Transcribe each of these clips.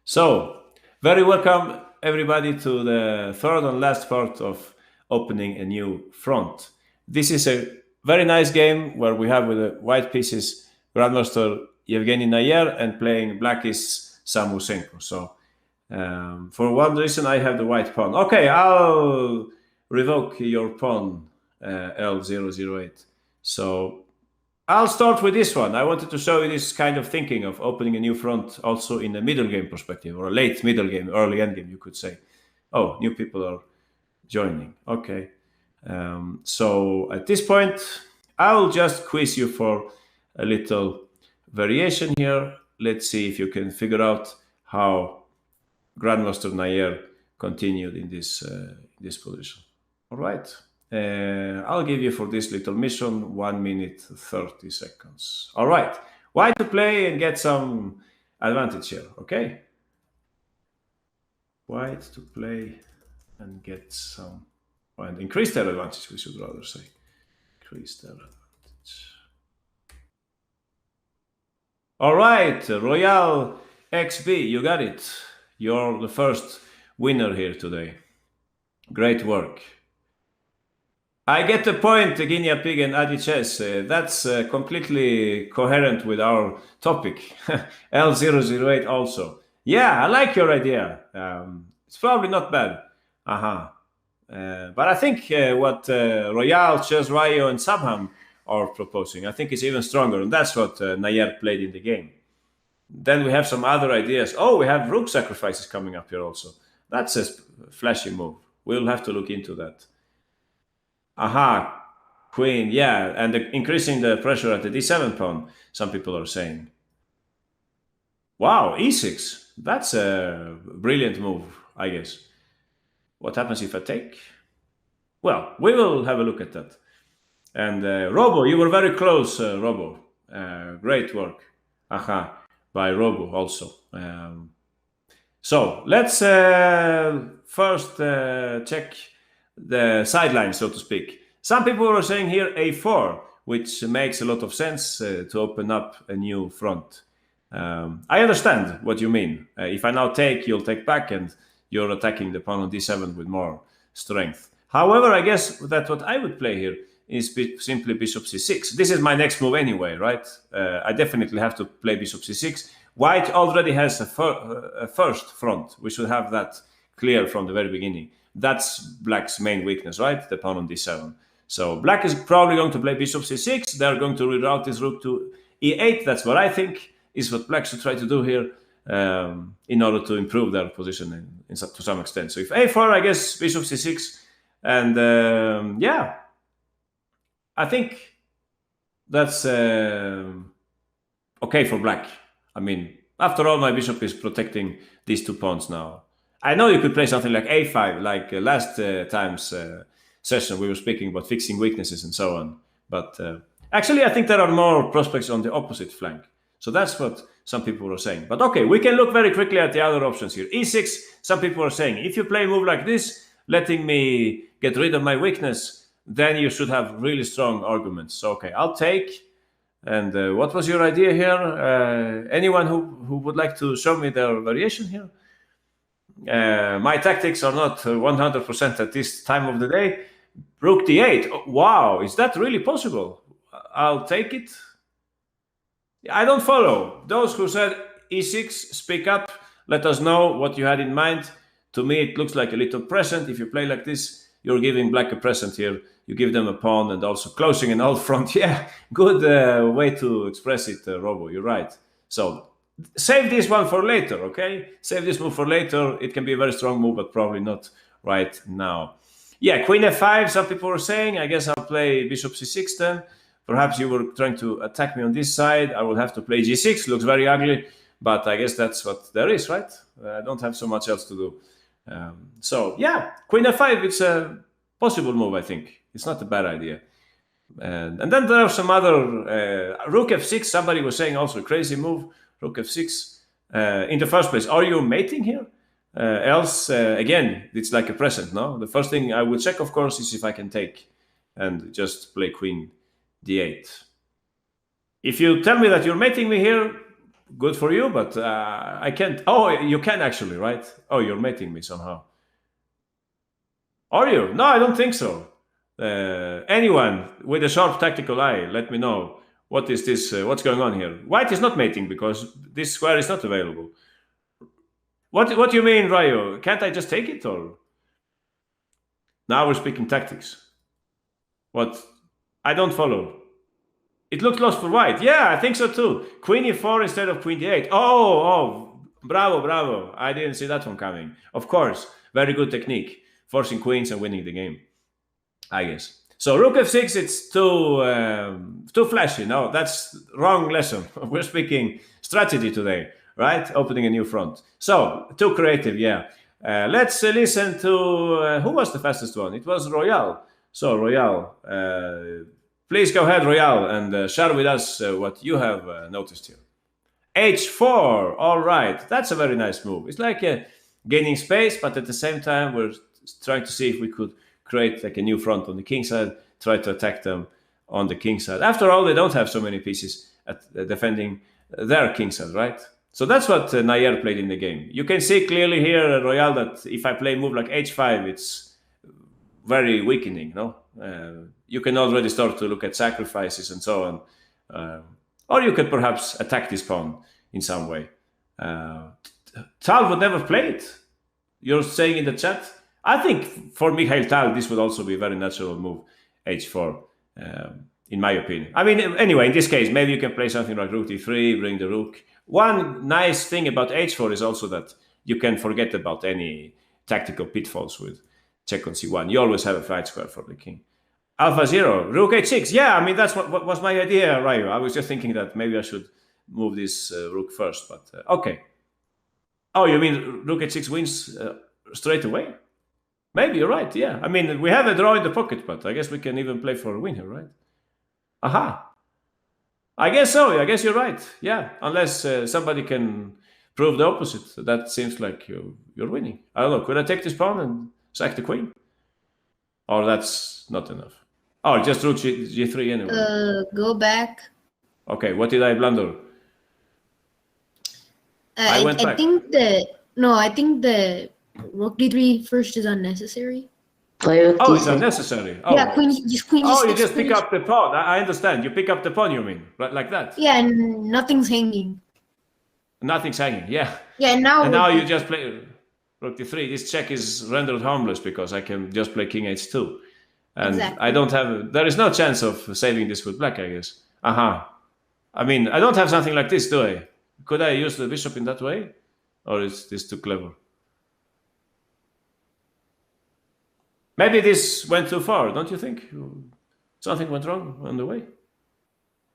So, very welcome everybody to the third and last part of opening a new front. This is a very nice game where we have with the white pieces Grandmaster Yevgeny Nayer and playing black is Sam Usenko. So, for one reason, I have the white pawn. Okay, I'll revoke your pawn, L008. So, I'll start with this one. I wanted to show you this kind of thinking of opening a new front also in a middle game perspective, or a late middle game, early end game, you could say. Oh, new people are joining. Okay. So at this point, I'll just quiz you for a little variation here. Let's see if you can figure out how Grandmaster Nayer continued in this position. All right. I'll give you for this little mission 1 minute 30 seconds. All right, white to play and get some advantage here. Okay, white to play and get some, and increase their advantage. We should rather say increase their advantage. All right, Royal XB, you got it. You're the first winner here today. Great work. I get the point, Guinea Pig and Adi Chess. That's completely coherent with our topic. L008 also. Yeah, I like your idea. It's probably not bad. But I think what Royal, Chess, Rayo, and Sabham are proposing, I think is even stronger. And that's what Nayer played in the game. Then we have some other ideas. Oh, we have rook sacrifices coming up here also. That's a flashy move. We'll have to look into that. Queen, yeah, and increasing the pressure at the d7 pawn, some people are saying. Wow, e6, that's a brilliant move, I guess. What happens if I take? Well, we will have a look at that. And Robo, you were very close, Robo. Great work. By Robo also. So let's first check the sideline, so to speak. Some people are saying here a4, which makes a lot of sense to open up a new front. I understand what you mean. If I now take, you'll take back, and you're attacking the pawn on d7 with more strength. However, I guess that what I would play here is simply bishop c6. This is my next move anyway, right? I definitely have to play bishop c6. White already has a first front. We should have that clear from the very beginning. That's black's main weakness, right? The pawn on d7. So black is probably going to play bishop c6. They're going to reroute this rook to e8. That's what I think is what black should try to do here in order to improve their position to some extent. So if a4, I guess bishop c6. And yeah, I think that's okay for black. I mean, after all, my bishop is protecting these two pawns now. I know you could play something like a5, like last time's session we were speaking about fixing weaknesses and so on. But actually, I think there are more prospects on the opposite flank. So that's what some people are saying. But okay, we can look very quickly at the other options here. e6, some people are saying, if you play a move like this, letting me get rid of my weakness, then you should have really strong arguments. So, okay, I'll take. And what was your idea here? Anyone who would like to show me their variation here? My tactics are not 100% at this time of the day. Rook d8. Oh, wow, is that really possible? I'll take it. I don't follow. Those who said e6, speak up. Let us know what you had in mind. To me, it looks like a little present. If you play like this, you're giving black a present here. You give them a pawn and also closing an old front. Yeah, good way to express it, Robo. You're right. So save this one for later, okay? Save this move for later. It can be a very strong move, but probably not right now. Yeah, queen f5, some people are saying. I guess I'll play bishop c6 then. Perhaps you were trying to attack me on this side. I will have to play g6. Looks very ugly, but I guess that's what there is, right? I don't have so much else to do. So, yeah, queen f5, it's a possible move, I think. It's not a bad idea. And then there are some other... rook f6, somebody was saying also a crazy move. Rook f6. In the first place, are you mating here? Else, again, it's like a present, no? The first thing I would check, of course, is if I can take and just play queen d8. If you tell me that you're mating me here, Good for you, but I can't. Oh, you can actually, right? Oh, you're mating me somehow. Are you? No, I don't think so. Anyone with a sharp tactical eye, let me know. What is this? What's going on here? White is not mating because this square is not available. What do you mean, Ryo? Can't I just take it, or now we're speaking tactics? What? I don't follow. It looked lost for white. Yeah, I think so too. Queen e4 instead of queen d8. Oh, bravo, bravo. I didn't see that one coming. Of course, very good technique. Forcing queens and winning the game, I guess. So rook f6, it's too flashy. No, that's wrong lesson. We're speaking strategy today, right? Opening a new front. So too creative, yeah. Let's listen to who was the fastest one? It was Royale. So Royale, please go ahead, Royale, and share with us what you have noticed here. H4, all right. That's a very nice move. It's like gaining space, but at the same time, we're trying to see if we could create like a new front on the king side, try to attack them on the king side. After all, they don't have so many pieces at defending their king side, right? So that's what Nair played in the game. You can see clearly here, Royale, that if I play a move like h5, it's very weakening, no? You can already start to look at sacrifices and so on. Or you could perhaps attack this pawn in some way. Tal would never play it. You're saying in the chat? I think for Mikhail Tal, this would also be a very natural move, h4, in my opinion. I mean, anyway, in this case, maybe you can play something like rook d3, bring the rook. One nice thing about h4 is also that you can forget about any tactical pitfalls with check on c1. You always have a flight square for the king. Alpha 0, rook h6. Yeah, I mean, that's what was my idea, Ryo. I was just thinking that maybe I should move this rook first, but okay. Oh, you mean rook h6 wins straight away? Maybe you're right, yeah. I mean, we have a draw in the pocket, but I guess we can even play for a win here, right? Aha. I guess so. I guess you're right. Yeah, unless somebody can prove the opposite. That seems like you're winning. I don't know. Could I take this pawn and sack the queen? Or that's not enough? Oh, just rook g3 anyway. Go back. Okay, what did I blunder? I went back. I think the rook d3 first is unnecessary. Oh, it's unnecessary. Oh, yeah, queen oh, you just pick up the pawn. I understand. You pick up the pawn, you mean? Right, like that? Yeah, and nothing's hanging. Nothing's hanging, yeah. Yeah, and now you just play rook d3. This check is rendered harmless because I can just play king h2. And exactly. I don't have... There is no chance of saving this with black, I guess. Aha. I mean, I don't have something like this, do I? Could I use the bishop in that way? Or is this too clever? Maybe this went too far, don't you think? Something went wrong on the way?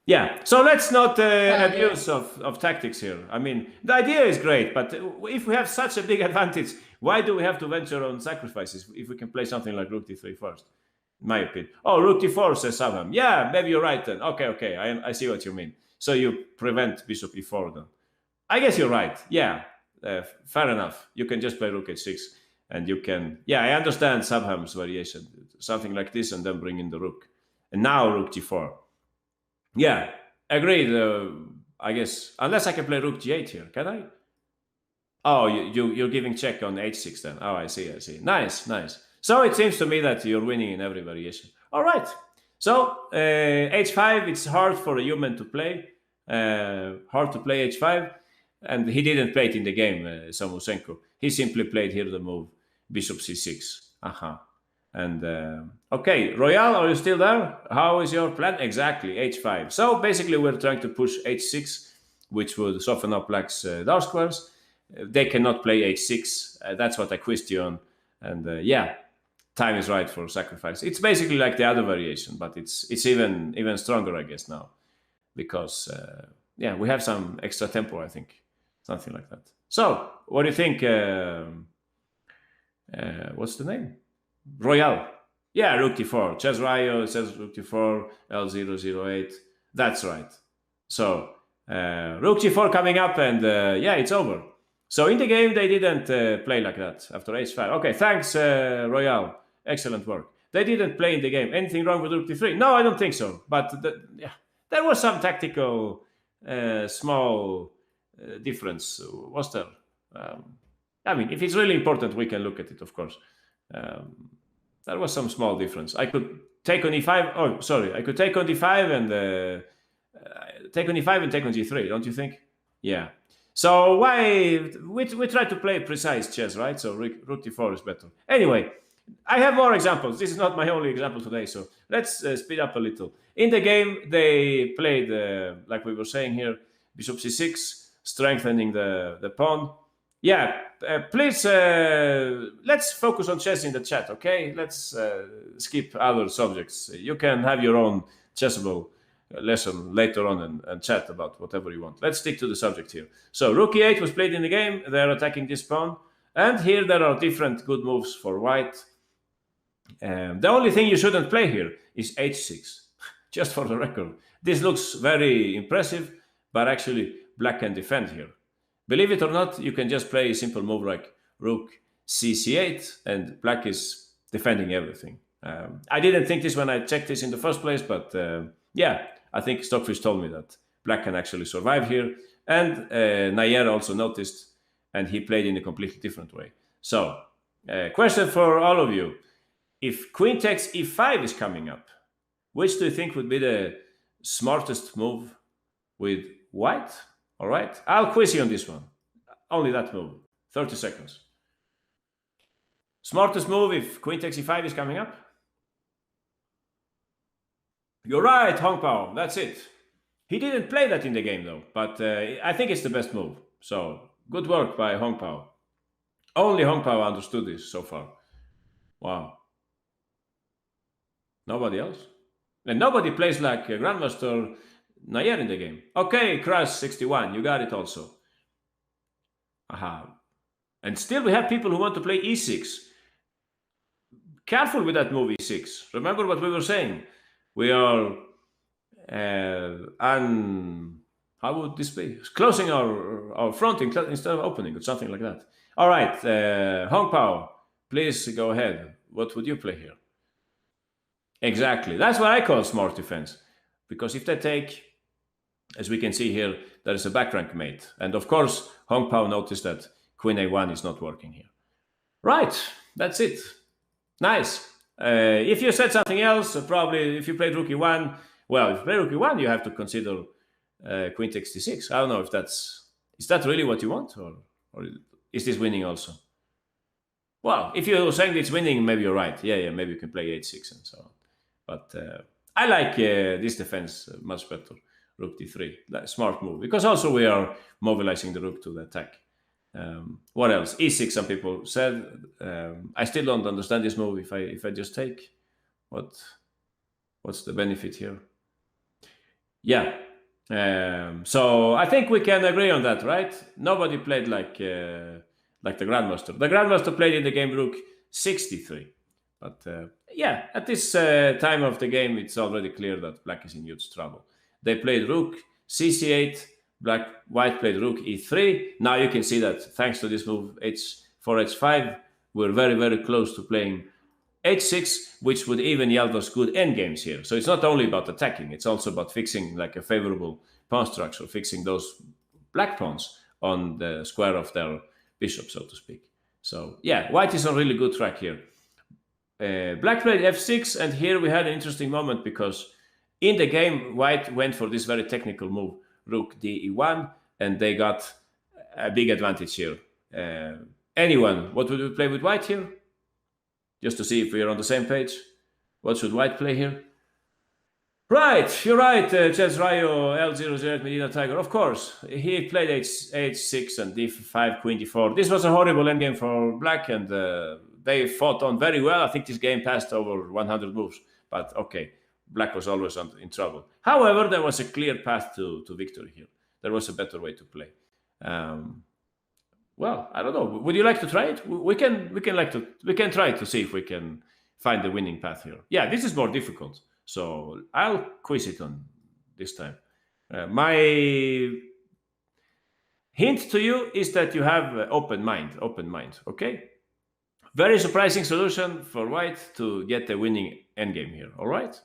Yeah, so let's not abuse of tactics here. I mean, the idea is great, but if we have such a big advantage, why do we have to venture on sacrifices if we can play something like rook d3 first? In my opinion. Oh, rook d4, says Sabham. Yeah, maybe you're right then. Okay, I see what you mean. So you prevent bishop e4 then. I guess you're right. Yeah, fair enough. You can just play rook h6. And you can, yeah, I understand Sabham's variation. Something like this and then bring in the rook. And now rook g4. Yeah, agreed, I guess. Unless I can play rook g8 here, can I? Oh, you're giving check on h6 then. Oh, I see. Nice. So it seems to me that you're winning in every variation. All right. So h5, it's hard for a human to play. Hard to play h5. And he didn't play it in the game, Samusenko. He simply played here the move bishop c6. Aha. And okay, Royale, are you still there? How is your plan? Exactly, h5. So basically we're trying to push h6, which would soften up black's dark squares. They cannot play h6. That's what I quizzed you on. And yeah, time is right for sacrifice. It's basically like the other variation, but it's even stronger, I guess, now. Because, yeah, we have some extra tempo, I think. Something like that. So, what do you think? What's the name? Royale. Yeah, rook d4. Chess Ryo says rook d4, L008. That's right. So, rook g4 coming up, and yeah, it's over. So, in the game, they didn't play like that after h5. Okay, thanks, Royale. Excellent work. They didn't play in the game. Anything wrong with rook d3? No, I don't think so. But yeah, there was some tactical, small difference was there? I mean, if it's really important, we can look at it, of course. There was some small difference. I could take on e5. Oh, sorry. I could take on d5 and take on e5 and take on g3. Don't you think? Yeah. So why we try to play precise chess, right? So rook d4 is better. Anyway, I have more examples. This is not my only example today, so let's speed up a little. In the game, they played, like we were saying here, bishop c6, strengthening the pawn. Yeah, please, let's focus on chess in the chat, okay? Let's skip other subjects. You can have your own chessable lesson later on and chat about whatever you want. Let's stick to the subject here. So rook e8 was played in the game. They're attacking this pawn. And here there are different good moves for white. The only thing you shouldn't play here is h6, just for the record. This looks very impressive, but actually black can defend here. Believe it or not, you can just play a simple move like rook c8, and black is defending everything. I didn't think this when I checked this in the first place, but yeah, I think Stockfish told me that black can actually survive here. And Nayer also noticed, and he played in a completely different way. So, question for all of you. If queen takes e5 is coming up, which do you think would be the smartest move with white? All right, I'll quiz you on this one. Only that move. 30 seconds. Smartest move if queen takes e5 is coming up? You're right, Hong Pao. That's it. He didn't play that in the game though, but I think it's the best move. So good work by Hong Pao. Only Hong Pao understood this so far. Wow. Nobody else? And nobody plays like Grandmaster Nayer in the game. Okay, Crash61, you got it also. Aha. And still we have people who want to play e6. Careful with that move e6. Remember what we were saying. We are how would this be? Closing our front instead of opening or something like that. All right, Hong Pao, please go ahead. What would you play here? Exactly. That's what I call smart defense. Because if they take, as we can see here, there is a back rank mate. And of course, Hong Pao noticed that queen a1 is not working here. Right, that's it. Nice. If you said something else, probably if you played rook e1, well, if you play rook e1, you have to consider queen takes d6. I don't know if is that really what you want? Or is this winning also? Well, if you're saying it's winning, maybe you're right. Yeah, maybe you can play h6 and so on. But I like this defense much better. Rook d3, smart move. Because also we are mobilizing the rook to the attack. What else? e6, some people said. I still don't understand this move if I just take. What's the benefit here? Yeah. So I think we can agree on that, right? Nobody played like the Grandmaster. The Grandmaster played in the game rook 63. But yeah, at this time of the game, it's already clear that black is in huge trouble. They played rook c8, white played rook e3. Now you can see that thanks to this move h4, h5, we're very, very close to playing h6, which would even yield us good endgames here. So it's not only about attacking, it's also about fixing like a favorable pawn structure, fixing those black pawns on the square of their bishop, so to speak. So yeah, white is on really good track here. Black played f6, and here we had an interesting moment because in the game, white went for this very technical move, rook d1, and they got a big advantage here. Anyone, what would we play with white here? Just to see if we are on the same page. What should white play here? Right, you're right, Chess Rayo, L00 Medina Tiger. Of course, he played h6 and d5, queen d4. This was a horrible endgame for black, and they fought on very well. I think this game passed over 100 moves, but okay, black was always in trouble. However, there was a clear path to victory here. There was a better way to play. Well, I don't know. Would you like to try it? We can try to see if we can find the winning path here. Yeah, this is more difficult, so I'll quiz it on this time. My hint to you is that you have open mind. Okay. Very surprising solution for white to get the winning endgame here. All right.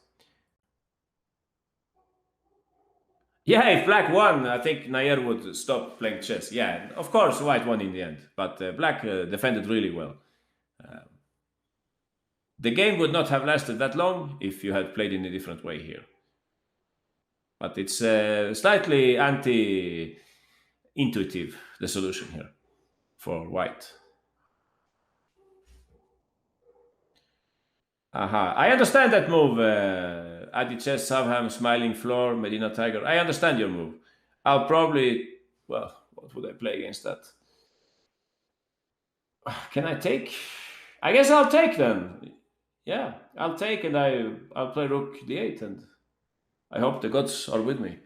Yeah, if black won, I think Nair would stop playing chess. Yeah, of course, white won in the end, but black defended really well. The game would not have lasted that long if you had played in a different way here. But it's slightly anti-intuitive, the solution here for white. Aha, I understand that move. Adi Chess, Savham, Smiling Floor, Medina Tiger. I understand your move. I'll probably, well, what would I play against that? Can I take? I guess I'll take then. Yeah, I'll take and I'll play Rook D8 and I hope the gods are with me.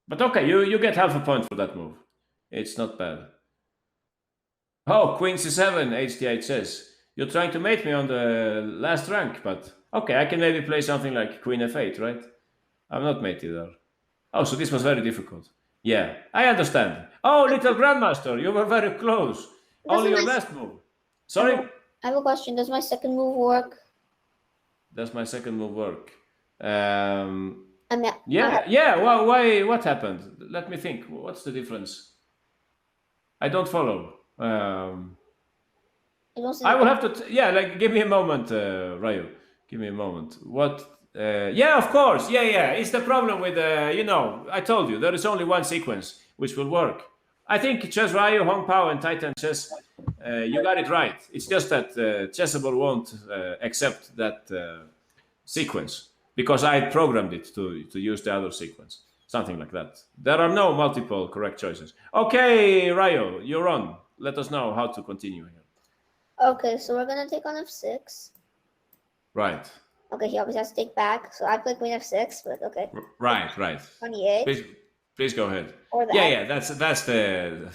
But okay, you get half a point for that move. It's not bad. Oh, Queen C7, HDI says. You're trying to mate me on the last rank, but okay, I can maybe play something like Queen F8, right? I'm not mated there. Oh, so this was very difficult. Yeah, I understand. Oh, little Grandmaster, you were very close. Only your last move. Sorry? I have a question. Does my second move work? Does my second move work? I mean, Yeah. Well, why? What happened? Let me think. What's the difference? I don't follow. I will have to. Like, give me a moment, Ryu. Give me a moment. What? Yeah, of course. Yeah. It's the problem with I told you there is only one sequence which will work. I think Chess Ryu, Hong Pao, and Titan Chess. You got it right. It's just that Chessable won't accept that sequence because I programmed it to use the other sequence. Something like that. There are no multiple correct choices. Okay, Ryo, you're on. Let us know how to continue here. okay, so we're gonna take on F6. Right. Okay, he obviously has to take back. So I play Queen F6, but okay. Right. 28. Please go ahead. Or that. Yeah. That's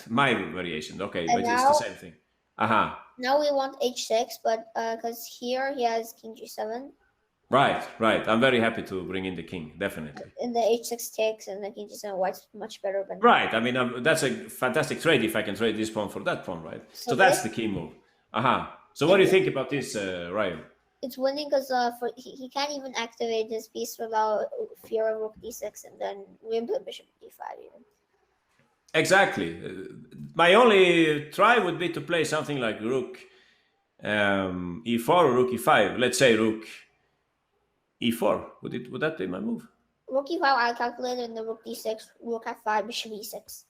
my variation. Okay, And but it's the same thing. Aha. Now we want H6, but because here he has King G7. Right. I'm very happy to bring in the king. Definitely. And the H6 takes, and the King G7 white's much better than. Right. I mean, that's a fantastic trade if I can trade this pawn for that pawn, right? So that's the key move. Aha. So what do you think about this, Ryan? It's winning because he can't even activate his piece without fear of Rook D6, and then we play Bishop D5 even. Exactly. My only try would be to play something like Rook E4 or Rook E5. Let's say Rook E4. Would that be my move? Rook E5 I calculated, and the Rook D6, Rook F5, Bishop E6.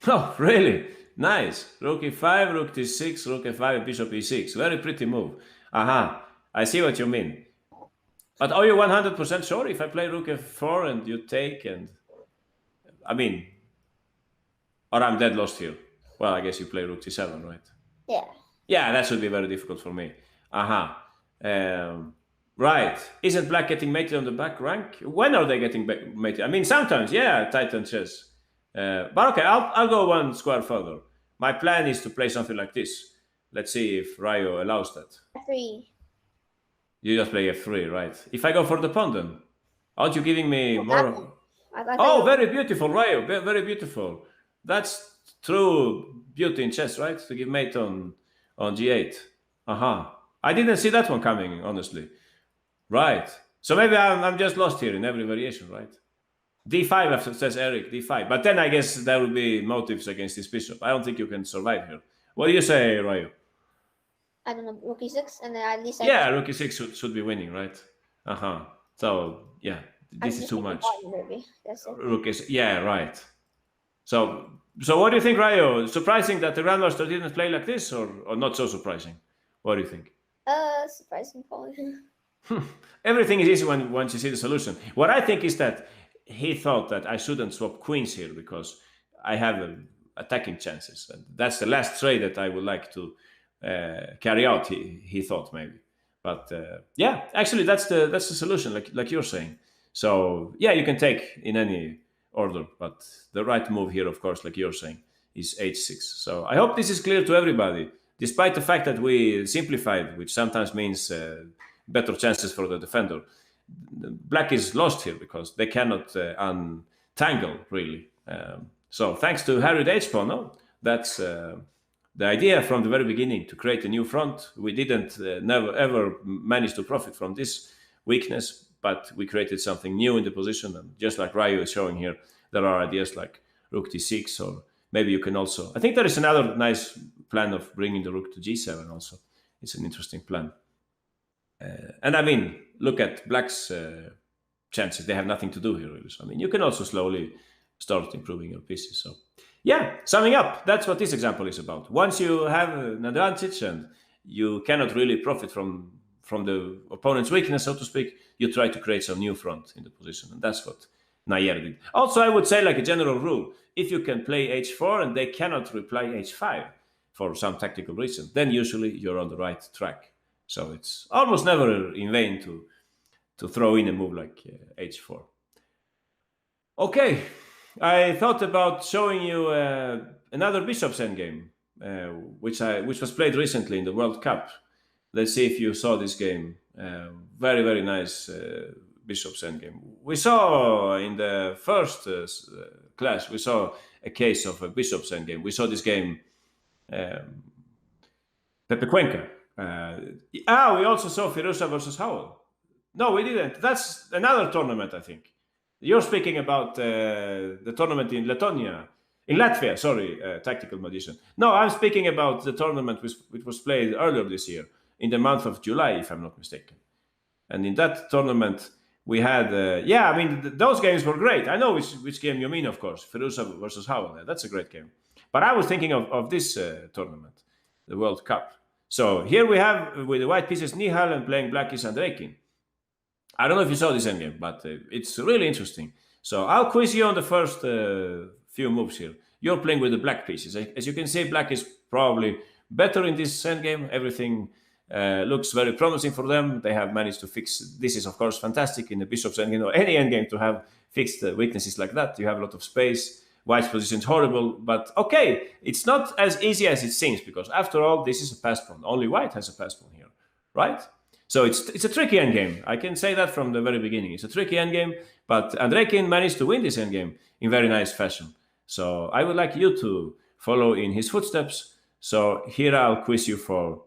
Oh, really? Nice. Rook E5, Rook D6, Rook F5, Bishop E6. Very pretty move. Aha. I see what you mean. But are you 100% sure if I play Rook F4 and you take and... I mean... Or I'm dead lost here. Well, I guess you play Rook T7, right? Yeah. Yeah, that should be very difficult for me. Aha. Right. Isn't black getting mated on the back rank? When are they getting mated? I mean, sometimes, yeah, Titan Chess. But okay, I'll go one square further. My plan is to play something like this. Let's see if Ryo allows that. F3. You just play F3, right? If I go for the pawn then, aren't you giving me more? Oh, very beautiful, Ryo. Very beautiful. That's true beauty in chess, right? To give mate on G8. Aha. I didn't see that one coming, honestly. Right. So maybe I'm just lost here in every variation, right? D5 says Eric, D5. But then I guess there will be motives against this bishop. I don't think you can survive here. What do you say, Ryo? I don't know, Rook E6, and then at least Rook E6 should be winning, right? So yeah, this is too much. Maybe. That's it. Rook is right. So what do you think, Ryo? Surprising that the Grandmaster didn't play like this, or not so surprising? What do you think? Surprising probably. Everything is easy once you see the solution. What I think is that he thought that I shouldn't swap queens here because I have attacking chances. And that's the last trade that I would like to carry out. He thought maybe, but yeah, actually that's the solution, like you're saying. So yeah, you can take in any order, but the right move here, of course, like you're saying, is H6. So I hope this is clear to everybody, despite the fact that we simplified, which sometimes means better chances for the defender. Black is lost here because they cannot untangle really. So thanks to Harry the H-pawn, no? That's the idea from the very beginning, to create a new front. We didn't never ever manage to profit from this weakness, but we created something new in the position. And just like Ryu is showing here, there are ideas like rook d6, or maybe you can also, I think there is another nice plan of bringing the rook to g7 also. It's an interesting plan. And I mean, look at Black's chances. They have nothing to do here, really. So, I mean, you can also slowly start improving your pieces. So, yeah, summing up, that's what this example is about. Once you have an advantage and you cannot really profit from the opponent's weakness, so to speak, you try to create some new front in the position. And that's what Nair did. Also, I would say, like a general rule, if you can play h4 and they cannot reply h5 for some tactical reason, then usually you're on the right track. So it's almost never in vain to throw in a move like h4. Okay, I thought about showing you another bishop's endgame, which was played recently in the World Cup. Let's see if you saw this game. Very, very nice bishop's endgame. We saw in the first class, we saw a case of a bishop's endgame. We saw this game, Pepe Cuenca. We also saw Firouzja versus Howell. No, we didn't. That's another tournament, I think. You're speaking about the tournament in Latvia, sorry, Tactical Magician. No, I'm speaking about the tournament which was played earlier this year, in the month of July, if I'm not mistaken. And in that tournament, we had, those games were great. I know which game you mean, of course, Firouzja versus Howell. That's a great game. But I was thinking of this tournament, the World Cup. So here we have, with the white pieces, Nihal, and playing black is Andreikin. I don't know if you saw this endgame, but it's really interesting. So I'll quiz you on the first few moves here. You're playing with the black pieces. As you can see, black is probably better in this endgame. Everything looks very promising for them. They have managed to fix. This is, of course, fantastic in the bishop's endgame or any endgame to have fixed weaknesses like that. You have a lot of space. White's position is horrible, but okay, it's not as easy as it seems, because after all, this is a pass pawn. Only white has a pass pawn here, right? So it's a tricky endgame. I can say that from the very beginning. It's a tricky endgame, but Andreikin managed to win this endgame in very nice fashion. So I would like you to follow in his footsteps. So here I'll quiz you for,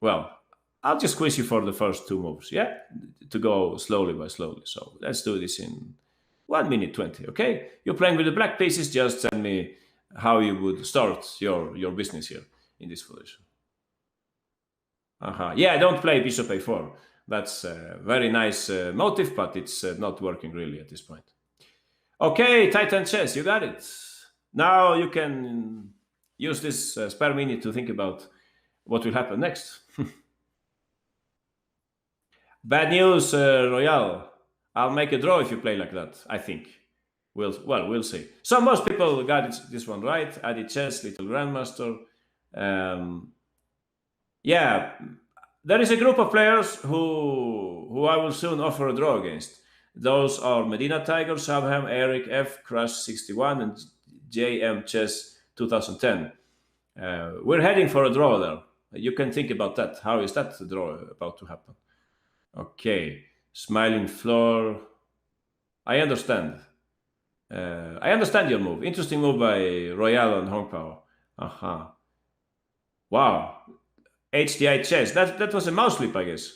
I'll just quiz you for the first two moves, yeah? To go slowly by slowly. So let's do this in 1 minute 20, okay? You're playing with the black pieces. Just tell me how you would start your business here in this position. Yeah, don't play bishop a4. That's a very nice motive, but it's not working really at this point. Okay, Titan chess, you got it. Now you can use this spare minute to think about what will happen next. Bad news, Royale. I'll make a draw if you play like that, I think. We'll see. So most people got this one right. Adi Chess, Little Grandmaster. Yeah, there is a group of players who I will soon offer a draw against. Those are Medina Tiger, Sabham, Eric F, Crush 61, and JM Chess 2010. We're heading for a draw there. You can think about that. How is that draw about to happen? Okay, Smiling Floor. I understand. I understand your move. Interesting move by Royale and Hong Pao. Wow. HDI chess. That was a mouse slip, I guess.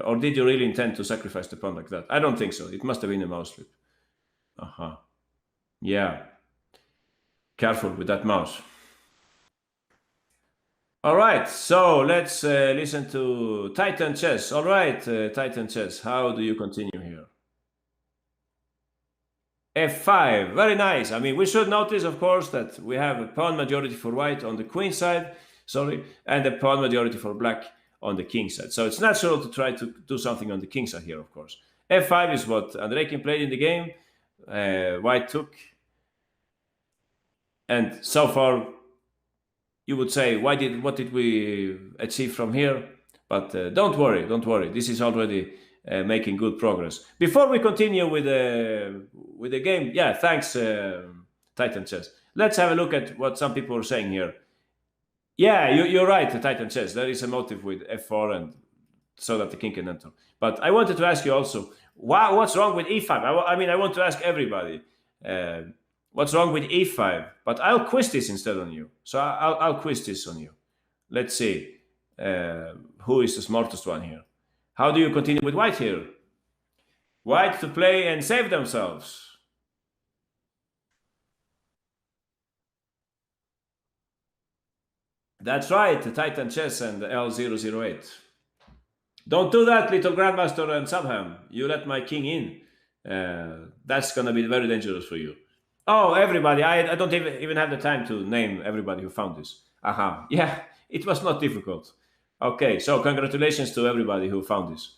Or did you really intend to sacrifice the pawn like that? I don't think so. It must have been a mouse slip. Yeah. Careful with that mouse. All right. So let's listen to Titan Chess. All right, Titan Chess. How do you continue here? F5. Very nice. I mean, we should notice, of course, that we have a pawn majority for white on the queen side. And a pawn majority for black on the king side. So it's natural to try to do something on the king side here, of course. F5 is what Andreikin played in the game. White took. And so far, you would say, what did we achieve from here? But don't worry. This is already making good progress. Before we continue with the game, yeah, thanks, Titan Chess. Let's have a look at what some people are saying here. Yeah, you're right, the Titan Chess. There is a motive with f4 and so that the king can enter. But I wanted to ask you also, what's wrong with e5? I want to ask everybody, what's wrong with e5? But I'll quiz this instead on you. So I'll quiz this on you. Let's see who is the smartest one here. How do you continue with white here? White to play and save themselves. That's right, the Titan Chess and the L008. Don't do that, little Grandmaster and Subham. You let my king in. That's gonna be very dangerous for you. Oh, everybody, I don't even have the time to name everybody who found this. Aha, yeah, it was not difficult. Okay, so congratulations to everybody who found this.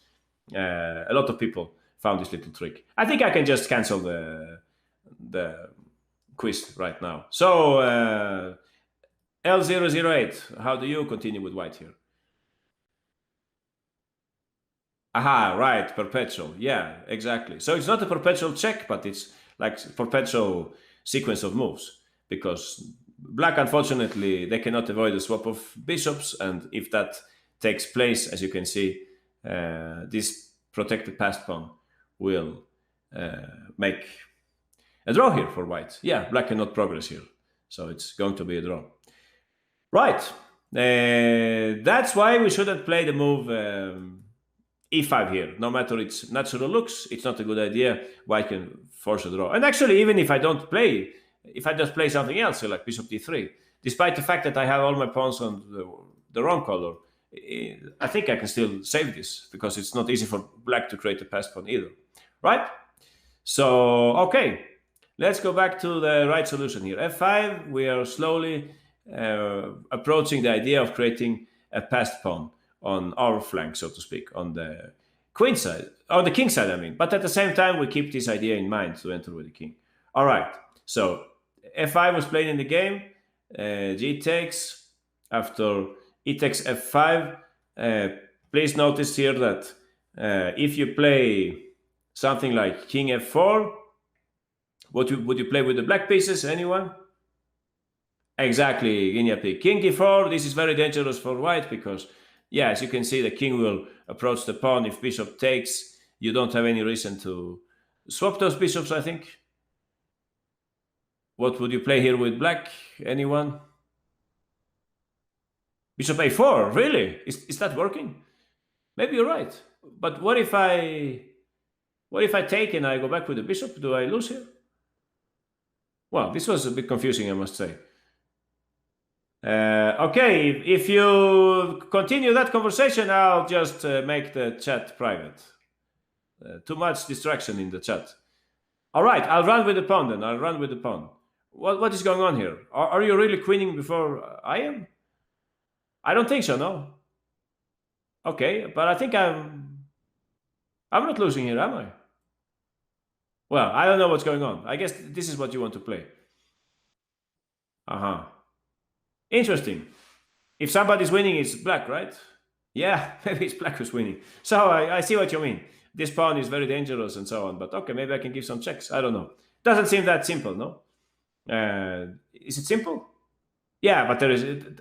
A lot of people found this little trick. I think I can just cancel the quiz right now. So L008, how do you continue with white here? Aha, right, perpetual. Yeah, exactly. So it's not a perpetual check, but it's like perpetual sequence of moves, because black, unfortunately, they cannot avoid the swap of bishops, and if that takes place, as you can see, this protected passed pawn will make a draw here for white. Yeah, black cannot progress here, so it's going to be a draw. Right, that's why we shouldn't play the move e5 here. No matter its natural looks, it's not a good idea. White can force a draw. And actually, even if I don't play, if I just play something else, like bishop d3, despite the fact that I have all my pawns on the wrong color, I think I can still save this, because it's not easy for black to create a passed pawn either. Right? So, okay. Let's go back to the right solution here. f5, we are slowly approaching the idea of creating a passed pawn on our flank, so to speak, on the queen side, on the king side, I mean. But at the same time, we keep this idea in mind to enter with the king. All right, so f5 was played in the game. G takes after e takes f5. Please notice here that if you play something like king f4, would you play with the black pieces? Anyone? Exactly, Guinea pig. King d4, this is very dangerous for white, because, yeah, as you can see, the king will approach the pawn. If bishop takes, you don't have any reason to swap those bishops, I think. What would you play here with black? Anyone? Bishop a4, really? Is that working? Maybe you're right. But what if I take and I go back with the bishop? Do I lose here? Well, this was a bit confusing, I must say. Okay, if you continue that conversation, I'll just make the chat private. Too much distraction in the chat. All right, I'll run with the pawn then. I'll run with the pawn. What is going on here? Are you really queening before I am? I don't think so, no. Okay, but I think I'm not losing here, am I? Well, I don't know what's going on. I guess this is what you want to play. Uh-huh. Interesting. If somebody's winning, it's black, right? Yeah, maybe it's black who's winning. So I see what you mean. This pawn is very dangerous and so on. But okay, maybe I can give some checks. I don't know. Doesn't seem that simple, no? Is it simple? Yeah, but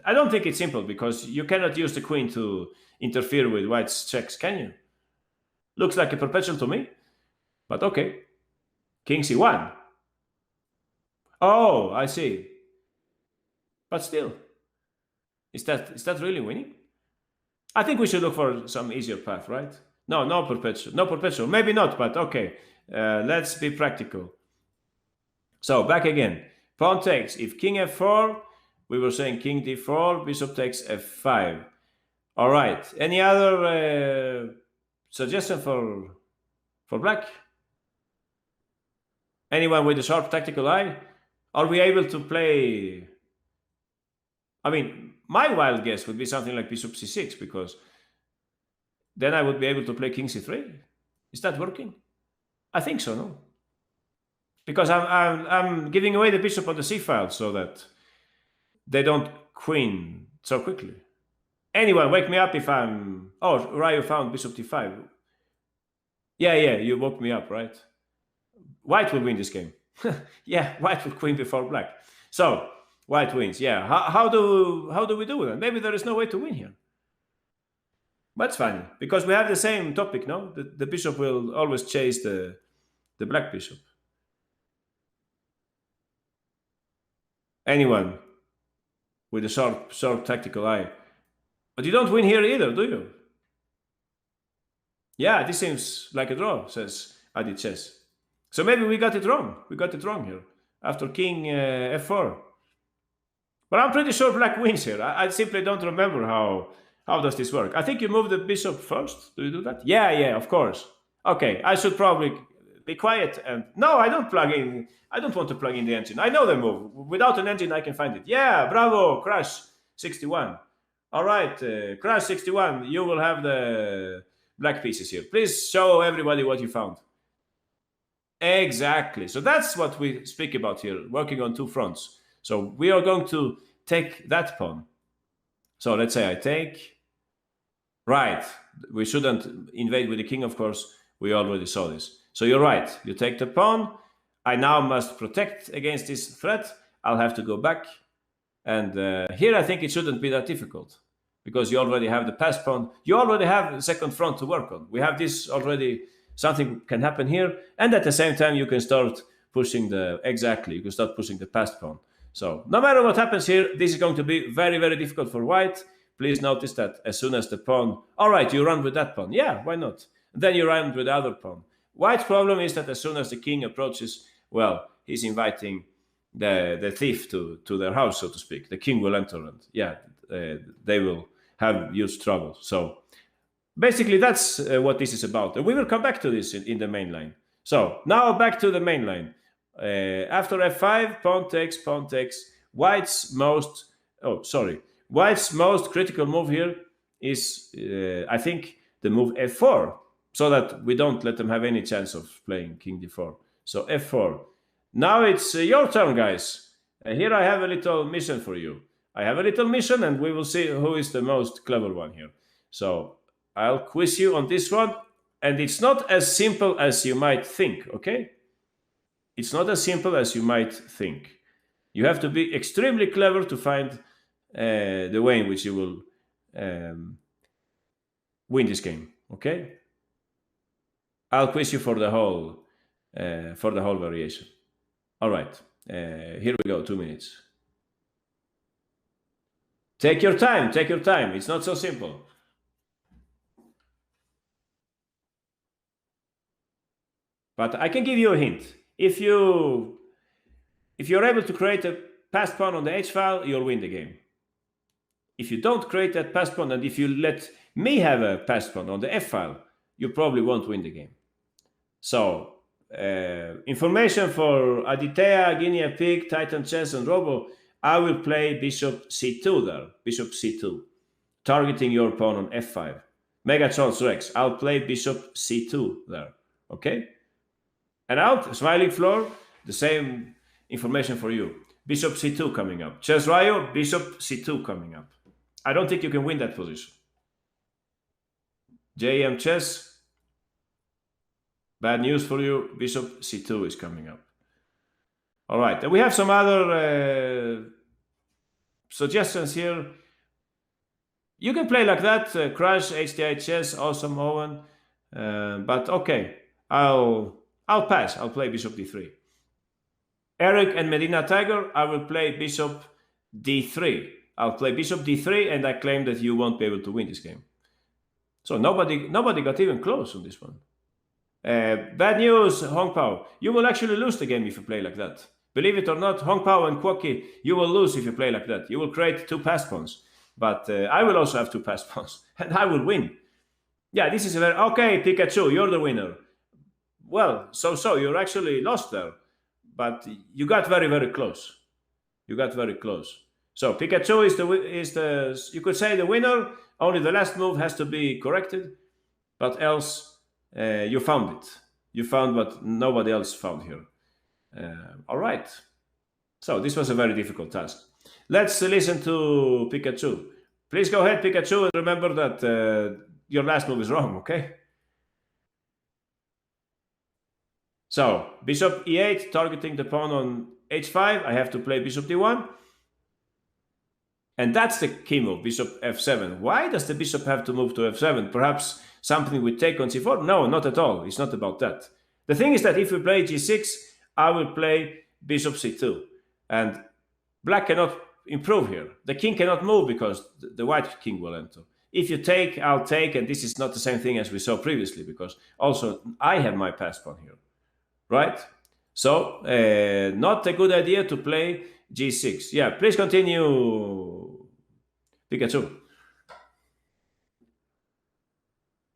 I don't think it's simple, because you cannot use the queen to interfere with white's checks, can you? Looks like a perpetual to me. But okay. King c1. Oh, I see. But still, is that really winning? I think we should look for some easier path, right? No perpetual. No perpetual. Maybe not, but okay. Let's be practical. So back again. Pawn takes. If king f4, we were saying king d4, bishop takes f5. All right. Any other suggestion for black? Anyone with a sharp tactical eye? Are we able to play? I mean, my wild guess would be something like bishop c6, because then I would be able to play king c3. Is that working? I think so, no? Because I'm giving away the bishop on the c file so that they don't queen so quickly. Anyone, wake me up if I'm... Oh, Ryu found bishop d5. Yeah, you woke me up, right? White will win this game. Yeah, white will queen before black. So, white wins, yeah. How do we do it? Maybe there is no way to win here. That's funny, because we have the same topic, no? The bishop will always chase the black bishop. Anyone with a sharp tactical eye. But you don't win here either, do you? Yeah, this seems like a draw, says I did chess. So maybe we got it wrong. We got it wrong here. After king f4. But I'm pretty sure black wins here. I simply don't remember how does this work. I think you move the bishop first. Do you do that? Yeah, of course. Okay, I should probably be quiet and no, I don't plug in. I don't want to plug in the engine. I know the move. Without an engine, I can find it. Yeah, bravo, Crash 61. All right, Crash 61, you will have the black pieces here. Please show everybody what you found. Exactly. So that's what we speak about here, working on two fronts. So we are going to take that pawn. So let's say I take. Right. We shouldn't invade with the king, of course. We already saw this. So you're right. You take the pawn. I now must protect against this threat. I'll have to go back. And here I think it shouldn't be that difficult because you already have the passed pawn. You already have the second front to work on. We have this already. Something can happen here. And at the same time, you can start pushing you can start pushing the passed pawn. So no matter what happens here, this is going to be very, very difficult for white. Please notice that as soon as the pawn, all right, you run with that pawn. Yeah, why not? And then you run with the other pawn. White's problem is that as soon as the king approaches, well, he's inviting the thief to their house, so to speak. The king will enter and they will have huge trouble. So basically, that's what this is about. And we will come back to this in the main line. So now back to the main line. After f5, pawn takes. White's most critical move here is, I think, the move f4, so that we don't let them have any chance of playing king d4. So f4. Now it's your turn, guys. Here I have a little mission for you. I have a little mission, and we will see who is the most clever one here. So I'll quiz you on this one, and it's not as simple as you might think, okay? It's not as simple as you might think. You have to be extremely clever to find the way in which you will win this game, okay? I'll quiz you for the whole variation. All right, here we go, 2 minutes. Take your time, It's not so simple. But I can give you a hint. If you're able to create a passed pawn on the H file, you'll win the game. If you don't create that passed pawn, and if you let me have a passed pawn on the F file, you probably won't win the game. So, information for Aditya, Guinea Pig, Titan Chess, and Robo, I will play bishop c2 there, bishop c2, targeting your pawn on f5. Mega Charles Rex, I'll play bishop c2 there, okay? And out, Smiling Floor, the same information for you. Bishop c2 coming up. Chess Rayo, bishop c2 coming up. I don't think you can win that position. JM Chess, bad news for you. Bishop c2 is coming up. All right, and we have some other suggestions here. You can play like that. Crash, HDI Chess, awesome, Owen. But okay, I'll pass. I'll play bishop d3. Eric and Medina Tiger, I will play bishop d3. I'll play bishop d3, and I claim that you won't be able to win this game. So nobody got even close on this one. Bad news, Hong Pao. You will actually lose the game if you play like that. Believe it or not, Hong Pao and Kwokey, you will lose if you play like that. You will create 2 passed pawns. But I will also have 2 passed pawns, and I will win. Yeah, this is a very... Okay, Pikachu, you're the winner. Well, so you actually lost there, but you got very, very close. You got very close. So Pikachu is the you could say the winner. Only the last move has to be corrected, but else you found it. You found what nobody else found here. All right. So this was a very difficult task. Let's listen to Pikachu. Please go ahead, Pikachu, and remember that your last move is wrong. Okay. So, bishop e8, targeting the pawn on h5. I have to play bishop d1. And that's the key move, bishop f7. Why does the bishop have to move to f7? Perhaps something with take on c4? No, not at all. It's not about that. The thing is that if we play g6, I will play bishop c2. And black cannot improve here. The king cannot move because the white king will enter. if you take, I'll take, and this is not the same thing as we saw previously, because also I have my passed pawn here, right? So not a good idea to play g6. Yeah, please continue, Pikachu.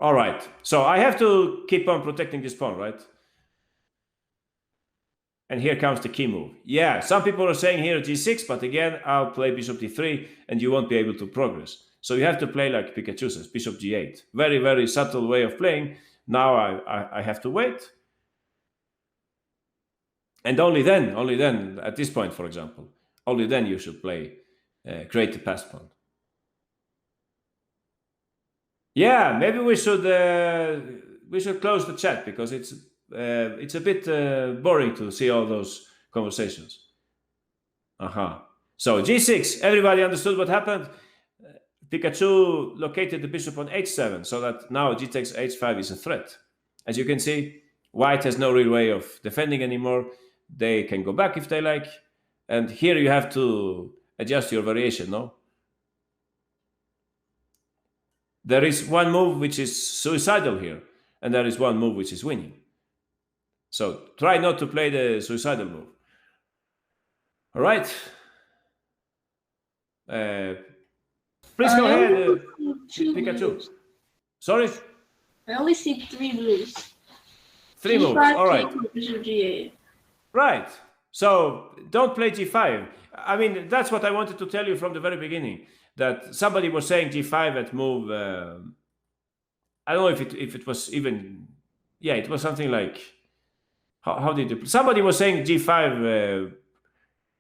All right, so I have to keep on protecting this pawn, right? And here comes the key move. Yeah, some people are saying here g6, but again, I'll play bishop d3 and you won't be able to progress. So you have to play like Pikachu says, bishop g8. Very, very subtle way of playing. Now I have to wait. And only then, at this point, for example, only then you should play, create the passed pawn. Yeah, maybe we should close the chat, because it's a bit boring to see all those conversations. So g6, everybody understood what happened? Pikachu located the bishop on h7, so that now g takes h5 is a threat. As you can see, white has no real way of defending anymore. They can go back if they like. And here you have to adjust your variation, no? There is one move which is suicidal here, and there is one move which is winning. So try not to play the suicidal move. All right. Please go ahead, Pikachu. Blues. Sorry? I only see 3 blues. Three moves, all right. Bishop g8. Right. So don't play g5. I mean, that's what I wanted to tell you from the very beginning, that somebody was saying g5 at move, I don't know if it was even, yeah, it was something like, how did you, somebody was saying g5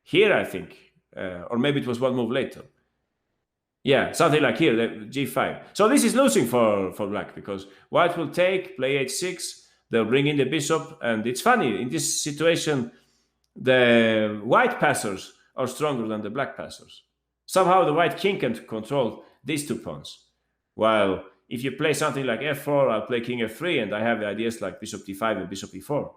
here, I think, or maybe it was one move later. Yeah, something like here, g5. So this is losing for black, because white will take, play h6, they'll bring in the bishop, and it's funny, in this situation, the white passers are stronger than the black passers. Somehow the white king can control these 2 pawns, while if you play something like f4, I'll play king f3, and I have ideas like bishop d5 and bishop e4.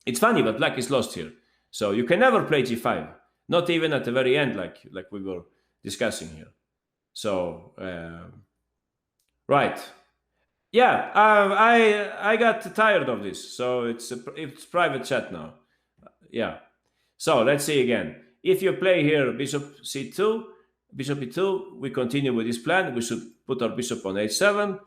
It's funny, but black is lost here. So you can never play g5, not even at the very end, like we were discussing here. So, right. Yeah, I got tired of this, so it's private chat now. Yeah. So let's see again. If you play here bishop c2, bishop e2, we continue with this plan. We should put our bishop on h7.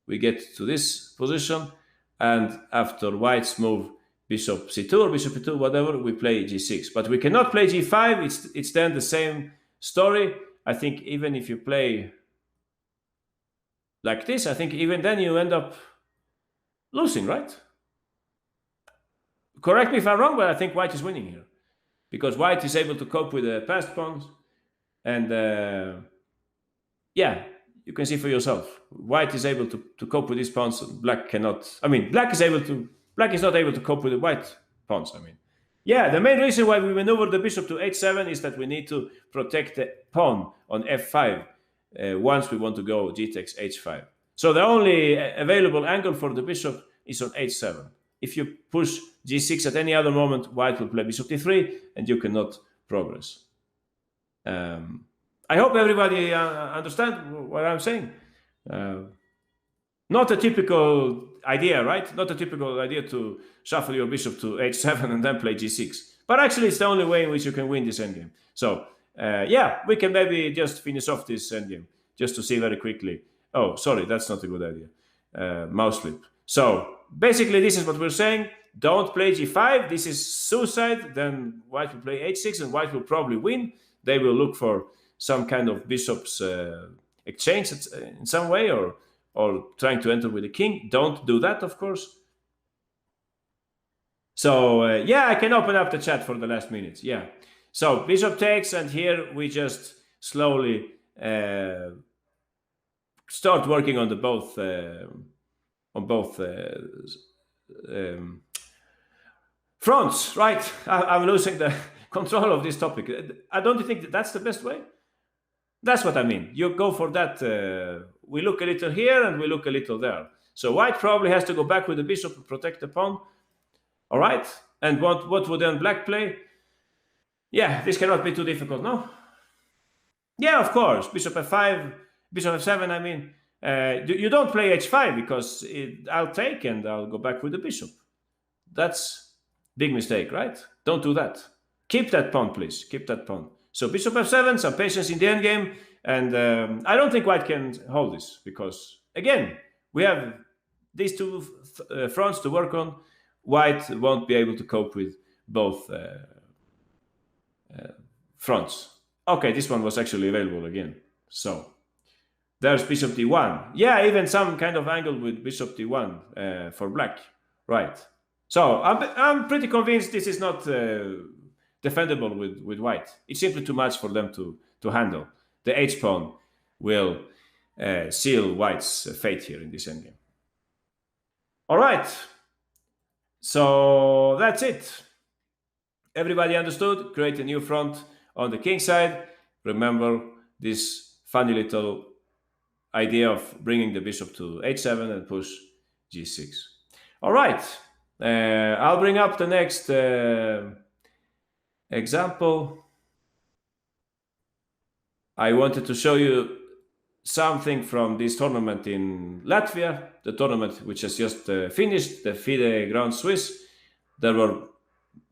We get to this position, and after white's move bishop c2 or bishop e2, whatever, we play g6. But we cannot play g5. It's then the same story. I think even if you play like this, I think even then you end up losing, right? Correct me if I'm wrong, but I think white is winning here, because white is able to cope with the passed pawns, and yeah, you can see for yourself. White is able to cope with these pawns. Black cannot. I mean, black is not able to cope with the white pawns. I mean, yeah, the main reason why we maneuver the bishop to h7 is that we need to protect the pawn on f5 once we want to go g takes h5. So the only available angle for the bishop is on h7. If you push g6 at any other moment, white will play bishop d3, and you cannot progress. I hope everybody understand what I'm saying. Not a typical idea, right? Not a typical idea to shuffle your bishop to h7 and then play g6. But actually, it's the only way in which you can win this endgame. So, yeah, we can maybe just finish off this endgame, just to see very quickly. Oh, sorry, that's not a good idea. Mouse flip. So, basically, this is what we're saying. Don't play g5. This is suicide. Then white will play h6, and white will probably win. They will look for some kind of bishop's exchange in some way, or trying to enter with the king. Don't do that, of course. So, yeah, I can open up the chat for the last minutes. Yeah. So, bishop takes, and here we just slowly start working on the both fronts, right? I'm losing the control of this topic. I don't think that's the best way. That's what I mean. You go for that. We look a little here and we look a little there. So white probably has to go back with the bishop to protect the pawn. All right. And what would then black play? Yeah, this cannot be too difficult, no? Yeah, of course. Bishop f5. bishop f7, I mean, you don't play h5 because I'll take and I'll go back with the bishop. That's big mistake, right? Don't do that. Keep that pawn, please. Keep that pawn. So bishop f7, some patience in the endgame, and I don't think white can hold this because, again, we have these two fronts to work on. White won't be able to cope with both fronts. Okay, this one was actually available again. So there's bishop d1. Yeah, even some kind of angle with bishop d1 for black. Right. So I'm pretty convinced this is not defendable with white. It's simply too much for them to handle. The h-pawn will seal white's fate here in this endgame. All right. So that's it. Everybody understood? Create a new front on the king side. Remember this funny little idea of bringing the bishop to h7 and push g6. All right. I'll bring up the next example. I wanted to show you something from this tournament in Latvia, the tournament which has just finished, the FIDE Grand Swiss. There were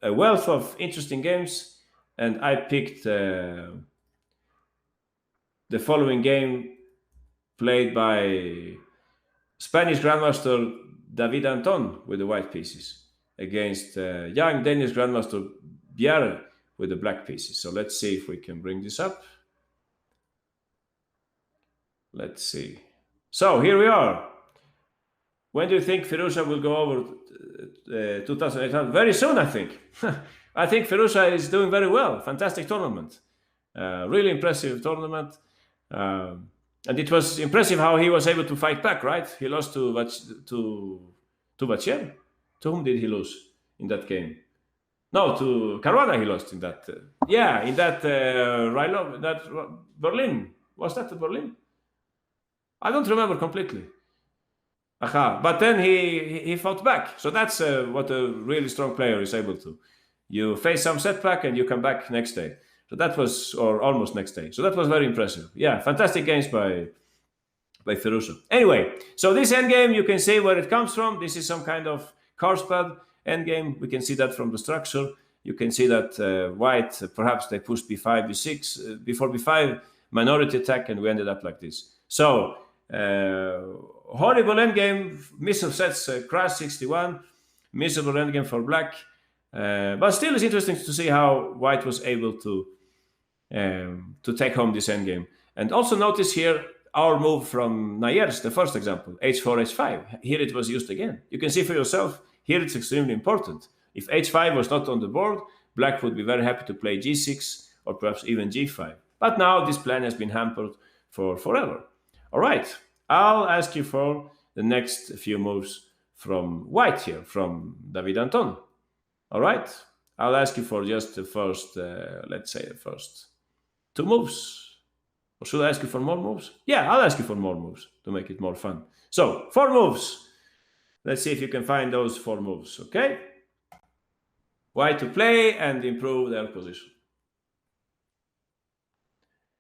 a wealth of interesting games, and I picked the following game played by Spanish Grandmaster David Anton with the white pieces against young Danish Grandmaster Bjerre with the black pieces. So let's see if we can bring this up. Let's see. So here we are. When do you think Firouzja will go over 2,800? Very soon, I think. I think Firouzja is doing very well. Fantastic tournament. Really impressive tournament. And it was impressive how he was able to fight back, right? He lost to Vachier. To whom did he lose in that game? No, to Caruana he lost in that. In that Berlin. Was that the Berlin? I don't remember completely. But then he fought back. So that's what a really strong player is able to. You face some setback and you come back next day. So that was, or almost next day. So that was very impressive. Yeah, fantastic games by Firouzja. Anyway, so this endgame, you can see where it comes from. This is some kind of Karlspad endgame. We can see that from the structure. You can see that white, perhaps they pushed b5, b6, before b5, minority attack, and we ended up like this. So, horrible endgame, missile sets, crash 61, miserable endgame for black. But still it's interesting to see how white was able to take home this endgame. And also notice here our move from Nayer's, the first example, h4, h5. Here it was used again. You can see for yourself, here it's extremely important. If h5 was not on the board, black would be very happy to play g6 or perhaps even g5. But now this plan has been hampered for forever. All right, I'll ask you for the next few moves from white here, from David Anton. All right, I'll ask you for just the first, let's say the first 2 moves. Or should I ask you for more moves? Yeah, I'll ask you for more moves to make it more fun. So, 4 moves. Let's see if you can find those 4 moves, okay? White to play and improve their position.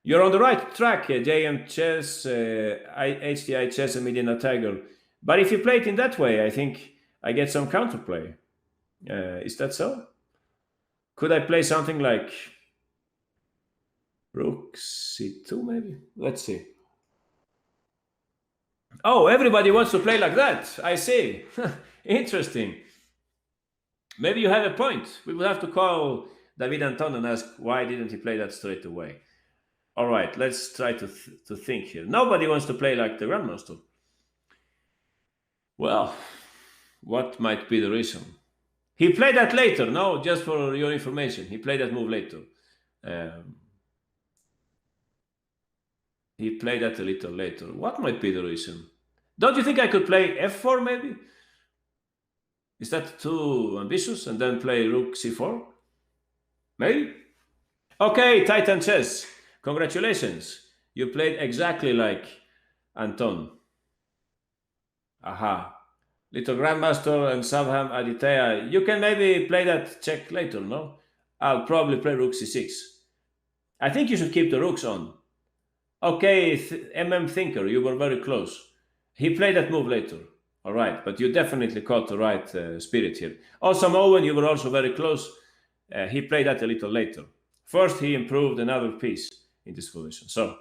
You're on the right track, JM Chess, HDI Chess and Medina Tiger. But if you play it in that way, I think I get some counterplay. Is that so? Could I play something like Rook C2 maybe? Let's see. Oh, everybody wants to play like that. I see. Interesting. Maybe you have a point. We will have to call David Anton and ask why didn't he play that straight away. All right, let's try to think here. Nobody wants to play like the Grandmaster. Well, what might be the reason? He played that later, no? Just for your information. He played that move later. He played that a little later. What might be the reason? Don't you think I could play f4 maybe? Is that too ambitious? And then play rook c4? Maybe? Okay, Titan Chess. Congratulations. You played exactly like Anton. Aha. Little Grandmaster and Savham Aditya. You can maybe play that check later, no? I'll probably play rook c6. I think you should keep the rooks on. Okay, MM Thinker, you were very close. He played that move later. All right, but you definitely caught the right spirit here. Awesome Owen, you were also very close. He played that a little later. First, he improved another piece in this position. So,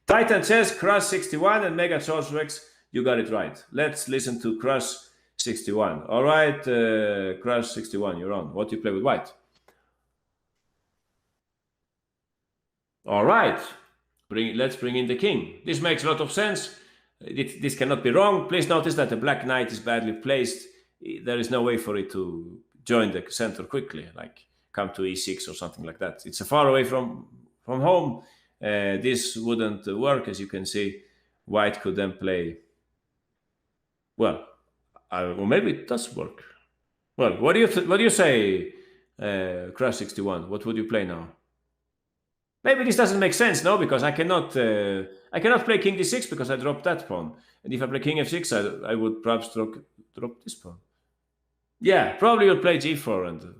Titan Chess, Crush 61, and Mega Charge Rex, you got it right. Let's listen to Crush 61. All right, Crush 61, you're on. What do you play with white? All right, let's bring in the king. This makes a lot of sense. This cannot be wrong. Please notice that the black knight is badly placed. There is no way for it to join the center quickly, like come to e6 or something like that. It's far away from home. This wouldn't work, as you can see. White could then play, well, or maybe it does work. Well, what do you say, Crush 61? What would you play now? Maybe this doesn't make sense, no, because I cannot play king d6 because I dropped that pawn. And if I play king f6, I would perhaps drop this pawn. Yeah, probably you'll play g4 and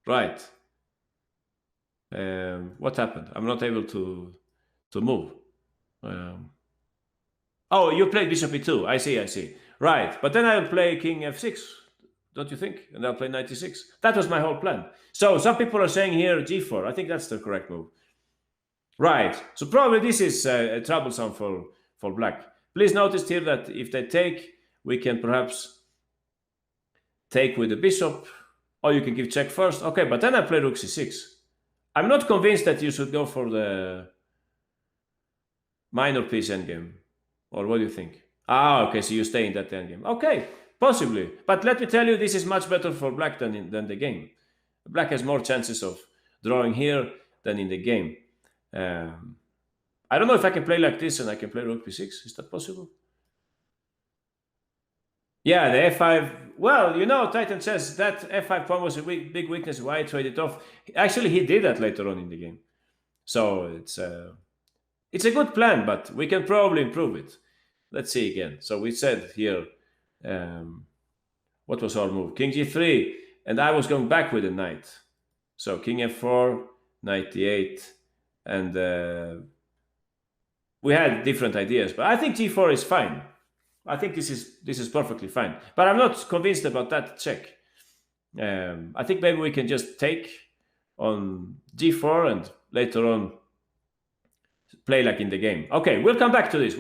right. What happened? I'm not able to move. Oh, you played bishop e2. I see. Right, but then I'll play king f6, don't you think? And I'll play knight e6. That was my whole plan. So some people are saying here g4. I think that's the correct move. Right, so probably this is troublesome for black. Please notice here that if they take, we can perhaps take with the bishop, or you can give check first. Okay, but then I play rook c6. I'm not convinced that you should go for the minor piece endgame. Or what do you think? Ah, okay, so you stay in that endgame. Okay, possibly. But let me tell you, this is much better for black than the game. Black has more chances of drawing here than in the game. I don't know if I can play like this and I can play rook b6. Is that possible? Yeah, the f5. Well, you know, Titan says that f5 pawn was a big weakness. Why I traded off? Actually, he did that later on in the game. So it's a good plan, but we can probably improve it. Let's see again. So we said here, what was our move? King g3, and I was going back with the knight. So king f4, knight d8, and we had different ideas, but I think g4 is fine. I think this is perfectly fine, but I'm not convinced about that check. I think maybe we can just take on g4 and later on play like in the game. Okay, we'll come back to this.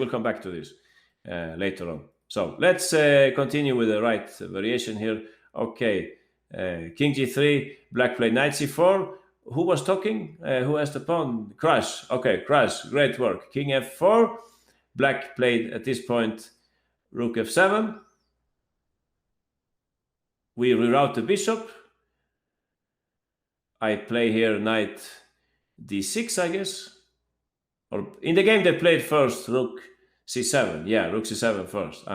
Later on. So let's continue with the right variation here. Okay, king g3, black played knight c4. Who was talking? Who has the pawn? Crush. Okay, Crush. Great work. King f4. Black played at this point rook f7. We reroute the bishop. I play here knight d6, I guess. Or in the game they played first rook c7. Yeah, rook c7 first.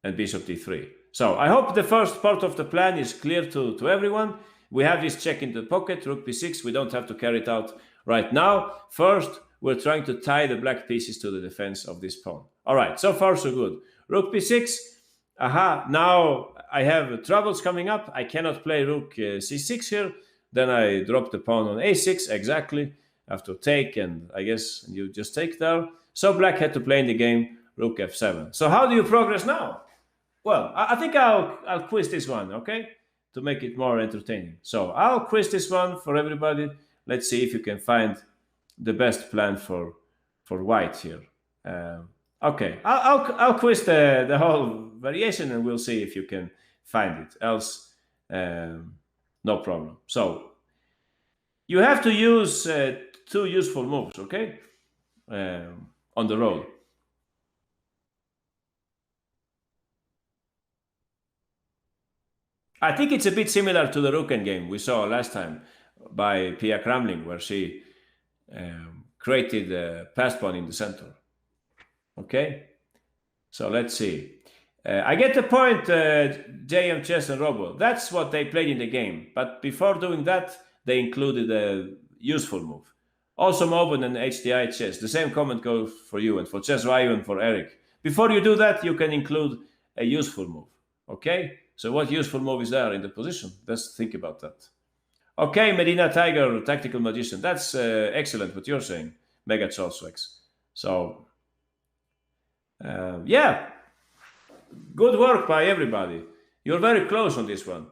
And bishop d3. So I hope the first part of the plan is clear to everyone. We have this check in the pocket, rook b6. We don't have to carry it out right now. First, we're trying to tie the black pieces to the defense of this pawn. All right, so far so good. Rook b6. Now I have troubles coming up. I cannot play rook c6 here. Then I drop the pawn on a6, exactly. After take, and I guess you just take there. So black had to play in the game rook f7. So how do you progress now? Well, I think I'll quiz this one, okay? To make it more entertaining. So I'll quiz this one for everybody. Let's see if you can find the best plan for white here. Okay, I'll quiz the whole variation and we'll see if you can find it. Else, no problem. So you have to use two useful moves, okay? On the roll. I think it's a bit similar to the Ruken game we saw last time by Pia Kramling, where she created a pass pawn in the center. Okay, so let's see. I get the point, JM Chess and Robo. That's what they played in the game. But before doing that, they included a useful move. Also, Moben and HDI Chess. The same comment goes for you and for Chess Ryu and for Eric. Before you do that, you can include a useful move. Okay? So what useful move is there in the position? Let's think about that. Okay, Medina Tiger, Tactical Magician. That's excellent what you're saying, Mega Charles Rex. So, yeah, good work by everybody. You're very close on this one.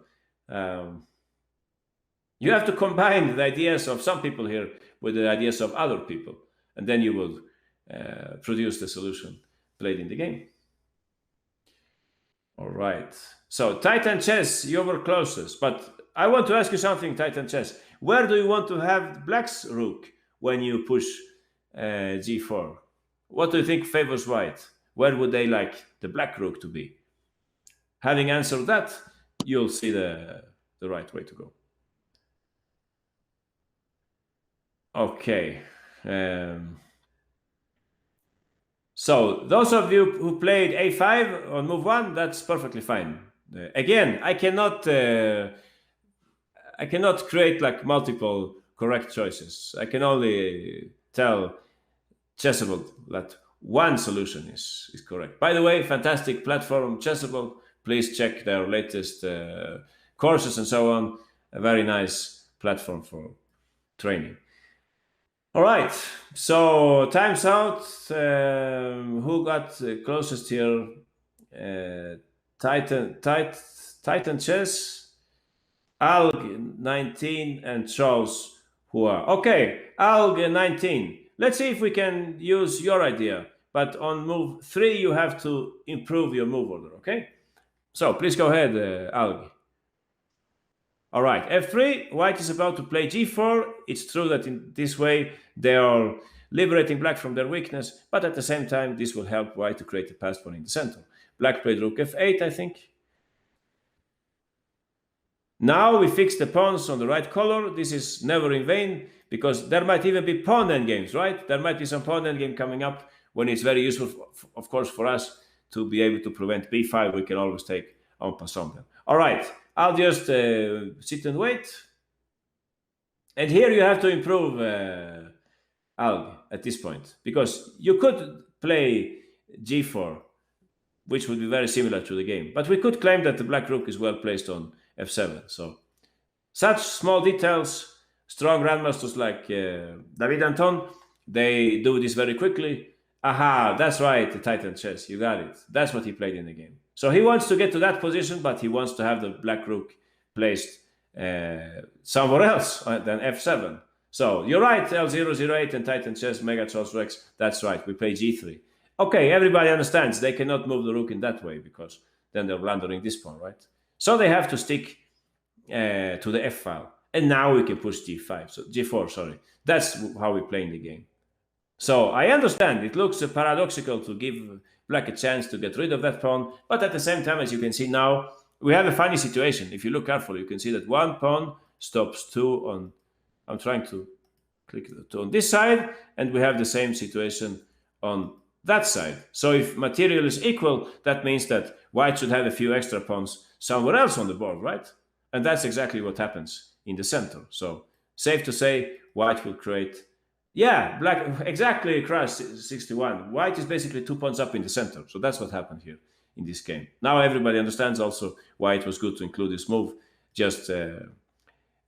You have to combine the ideas of some people here with the ideas of other people, and then you will produce the solution played in the game. All right. So, Titan Chess, you were closest, but I want to ask you something, Titan Chess. Where do you want to have Black's rook when you push g4? What do you think favors white? Where would they like the black rook to be? Having answered that, you'll see the right way to go. Okay. So those of you who played a5 on move 1, that's perfectly fine. Again, I cannot create like multiple correct choices. I can only tell Chessable that one solution is correct. By the way, fantastic platform, Chessable. Please check their latest courses and so on. A very nice platform for training. All right, so time's out. Who got closest here? Titan Chess, Alg 19, and Charles Hua. Okay, Alg 19. Let's see if we can use your idea. But on move 3, you have to improve your move order, okay? So please go ahead, Alg. All right, f3, white is about to play g4. It's true that in this way they are liberating black from their weakness, but at the same time, this will help white to create a passed pawn in the center. Black played rook f8, I think. Now we fix the pawns on the right color. This is never in vain, because there might even be pawn endgames, right? There might be some pawn endgame coming up when it's very useful, of course, for us to be able to prevent b5. We can always take en passant. All right. I'll just sit and wait. And here you have to improve Alg at this point, because you could play g4, which would be very similar to the game. But we could claim that the black rook is well placed on f7. So such small details, strong grandmasters like David Anton, they do this very quickly. Aha, that's right, the Titan Chess, you got it. That's what he played in the game. So he wants to get to that position, but he wants to have the black rook placed somewhere else than f7. So you're right, L008 and Titan Chess, Mega Charles Rex, that's right, we play g3. Okay, everybody understands they cannot move the rook in that way, because then they're blundering this pawn, right? So they have to stick to the f file. And now we can push g5, so g4, sorry. That's how we play in the game. So I understand it looks paradoxical to give black a chance to get rid of that pawn, but at the same time, as you can see now, we have a funny situation. If you look carefully, you can see that one pawn stops two on, I'm trying to click the two on this side, and we have the same situation on that side. So if material is equal, that means that white should have a few extra pawns somewhere else on the board, right? And that's exactly what happens in the center. So safe to say, white will create, yeah, black, exactly, Crash 61. White is basically 2 pawns up in the center. So that's what happened here in this game. Now everybody understands also why it was good to include this move. Just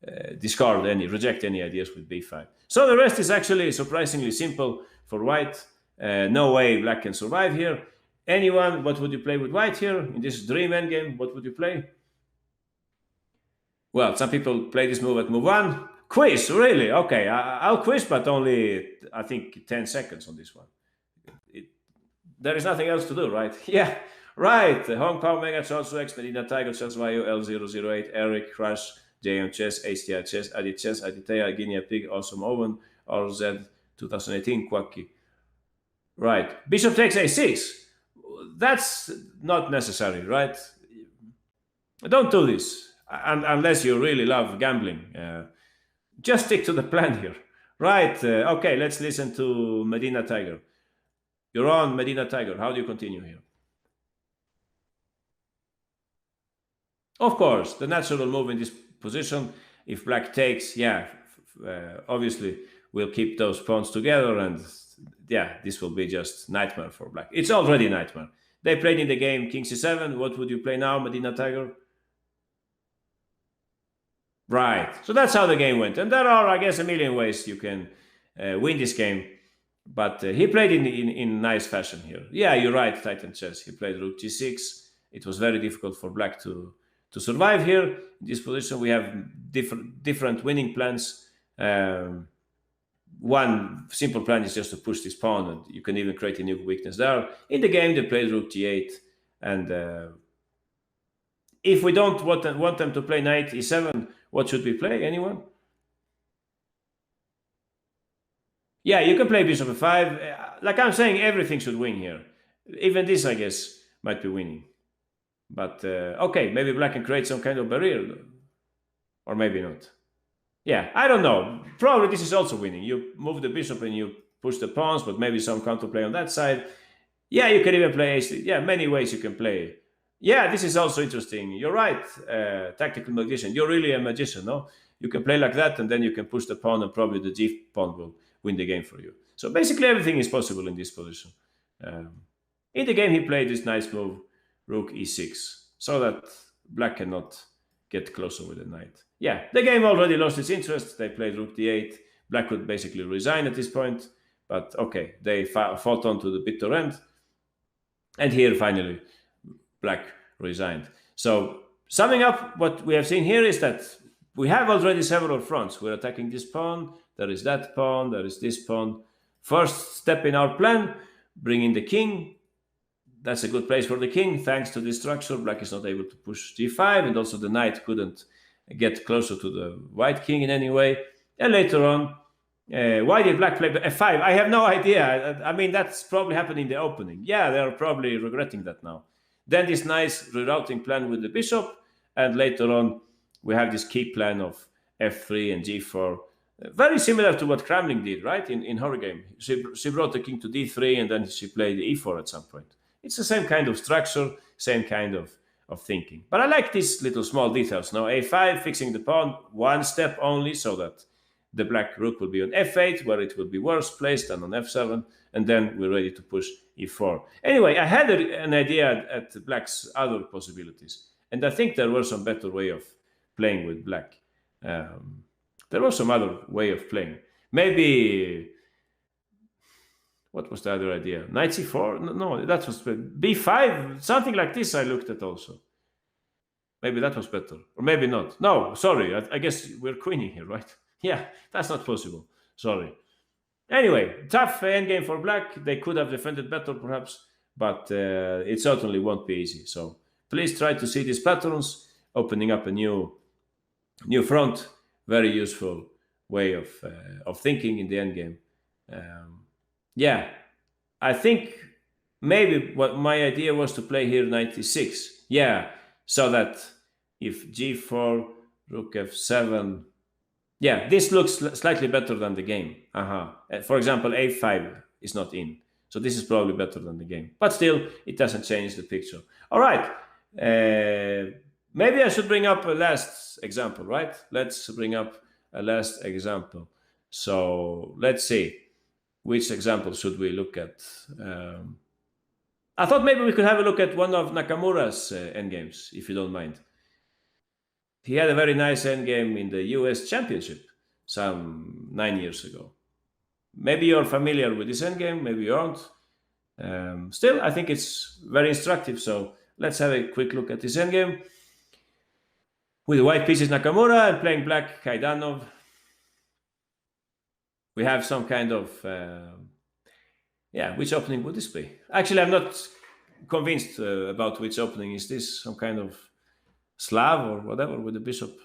reject any ideas with b5. So the rest is actually surprisingly simple for white. No way black can survive here. Anyone, what would you play with white here? In this dream endgame, what would you play? Well, some people play this move at move 1. Quiz, really? Okay, I'll quiz, but only, I think, 10 seconds on this one. There is nothing else to do, right? Yeah, right. Hong Kong, Mega Charles Rex, Medina Tiger, Charles Vayu, L008, Eric, Crash, JM Chess, HDR Chess, Adit Chess, Aditya, Guinea Pig, Awesome Owen, RZ 2018, Quacky. Right. Bishop takes a6. That's not necessary, right? Don't do this unless you really love gambling. Just stick to the plan here. Right. Okay, let's listen to Medina Tiger. You're on, Medina Tiger. How do you continue here? Of course, the natural move in this position, if black takes, yeah, obviously we'll keep those pawns together, and yeah, this will be just nightmare for black. It's already nightmare. They played in the game king c7. What would you play now, Medina Tiger? Right. So that's how the game went. And there are, I guess, a million ways you can win this game. But he played in nice fashion here. Yeah, you're right, Titan Chess. He played rook g6. It was very difficult for black to survive here. In this position, we have different winning plans. One simple plan is just to push this pawn, and you can even create a new weakness there. In the game, they played rook g8, and if we don't want them to play knight e7, what should we play? Anyone? Yeah, you can play bishop f5. Like I'm saying, everything should win here. Even this, I guess, might be winning. But okay, maybe black can create some kind of barrier, or maybe not. Yeah, I don't know. Probably this is also winning. You move the bishop and you push the pawns, but maybe some counterplay on that side. Yeah, you can even play ace. Yeah, many ways you can play. Yeah, this is also interesting. You're right, tactical magician. You're really a magician, no? You can play like that, and then you can push the pawn, and probably the g pawn will win the game for you. So basically, everything is possible in this position. In the game, he played this nice move, rook e6, so that black cannot get closer with the knight. Yeah, the game already lost its interest. They played rook d8. Black could basically resign at this point, but okay, they fought on to the bitter end. And here, finally, black resigned. So, summing up, what we have seen here is that we have already several fronts. We're attacking this pawn, there is that pawn, there is this pawn. First step in our plan, bring in the king. That's a good place for the king. Thanks to this structure, black is not able to push g5, and also the knight couldn't get closer to the white king in any way. And later on, why did black play f5? I have no idea. I mean, that's probably happened in the opening. Yeah, they're probably regretting that now. Then this nice rerouting plan with the bishop, and later on, we have this key plan of f3 and g4. Very similar to what Kramling did, right, in her game. She brought the king to d3, and then she played e4 at some point. It's the same kind of structure, same kind of thinking. But I like these little small details. Now, a5, fixing the pawn, one step only, so that the black rook will be on f8, where it will be worse placed than on f7, and then we're ready to push e4. Anyway, I had an idea at black's other possibilities, and I think there were some better way of playing with black. There was some other way of playing. Maybe, what was the other idea? Knight c4? No, that was b5, something like this I looked at also. Maybe that was better, or maybe not. No, sorry, I guess we're queening here, right? Yeah, that's not possible. Sorry. Anyway, tough endgame for black. They could have defended better, perhaps, but it certainly won't be easy. So please try to see these patterns, opening up a new front. Very useful way of thinking in the endgame. Yeah, I think maybe what my idea was to play here knight e6. Yeah, so that if g4, rook f7. Yeah, this looks slightly better than the game. For example, a5 is not in. So this is probably better than the game. But still, it doesn't change the picture. All right. Maybe I should bring up a last example, right? Let's bring up a last example. So let's see. Which example should we look at? I thought maybe we could have a look at one of Nakamura's endgames, if you don't mind. He had a very nice endgame in the US Championship some 9 years ago. Maybe you're familiar with this endgame, maybe you aren't. Still, I think it's very instructive, so let's have a quick look at this endgame. With the white pieces Nakamura and playing black Kaidanov. We have some kind of, which opening would this be? Actually, I'm not convinced about which opening is this, some kind of Slav or whatever with the bishop.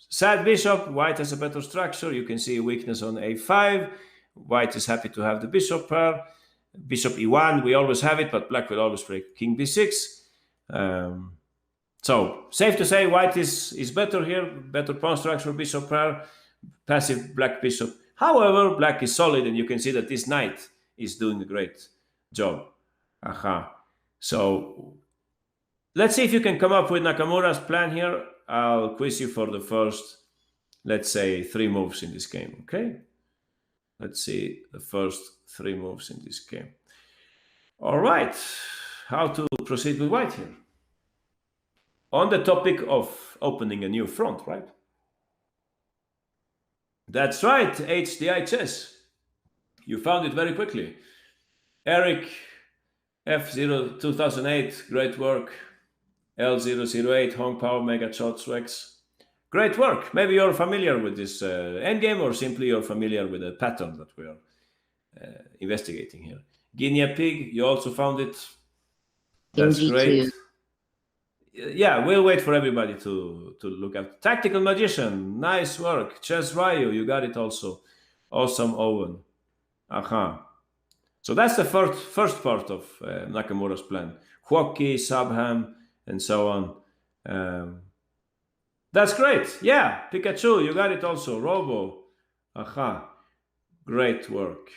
Sad bishop, white has a better structure. You can see a weakness on a5. White is happy to have the bishop pair. Bishop e1, we always have it, but black will always play king b6. So, safe to say white is better here, better pawn structure, bishop pair, passive black bishop. However, black is solid, and you can see that this knight is doing a great job. So, let's see if you can come up with Nakamura's plan here. I'll quiz you for the first, let's say, 3 moves in this game, okay? Let's see the first 3 moves in this game. All right, how to proceed with white here? On the topic of opening a new front, right? That's right, HDI chess. You found it very quickly. Eric F0 2008, great work. L008, Hong Pao, Mega Shots Rex. Great work. Maybe you're familiar with this endgame, or simply you're familiar with the pattern that we are investigating here. Guinea Pig, you also found it. That's King great. G2. Yeah, we'll wait for everybody to look at. Tactical Magician, nice work. Chess Ryu, you got it also. Awesome, Owen. Aha. So that's the first part of Nakamura's plan. Hockey, Subham, and so on. That's great. Yeah, Pikachu, you got it also. Robo. Aha. Great work.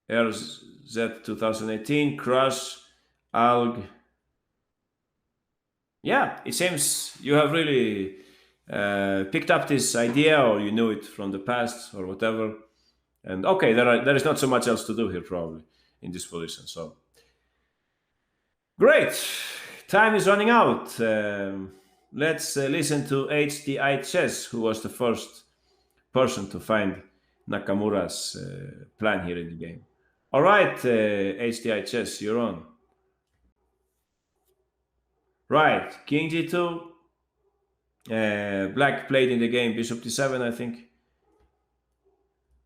RZ 2018, Crush, Alg. Yeah, it seems you have really picked up this idea, or you knew it from the past, or whatever. And okay, there is not so much else to do here probably in this position. So great, time is running out. Let's listen to HDI Chess, who was the first person to find Nakamura's plan here in the game. All right, HDI Chess, you're on. Right, King G2. Black played in the game Bishop D7, I think.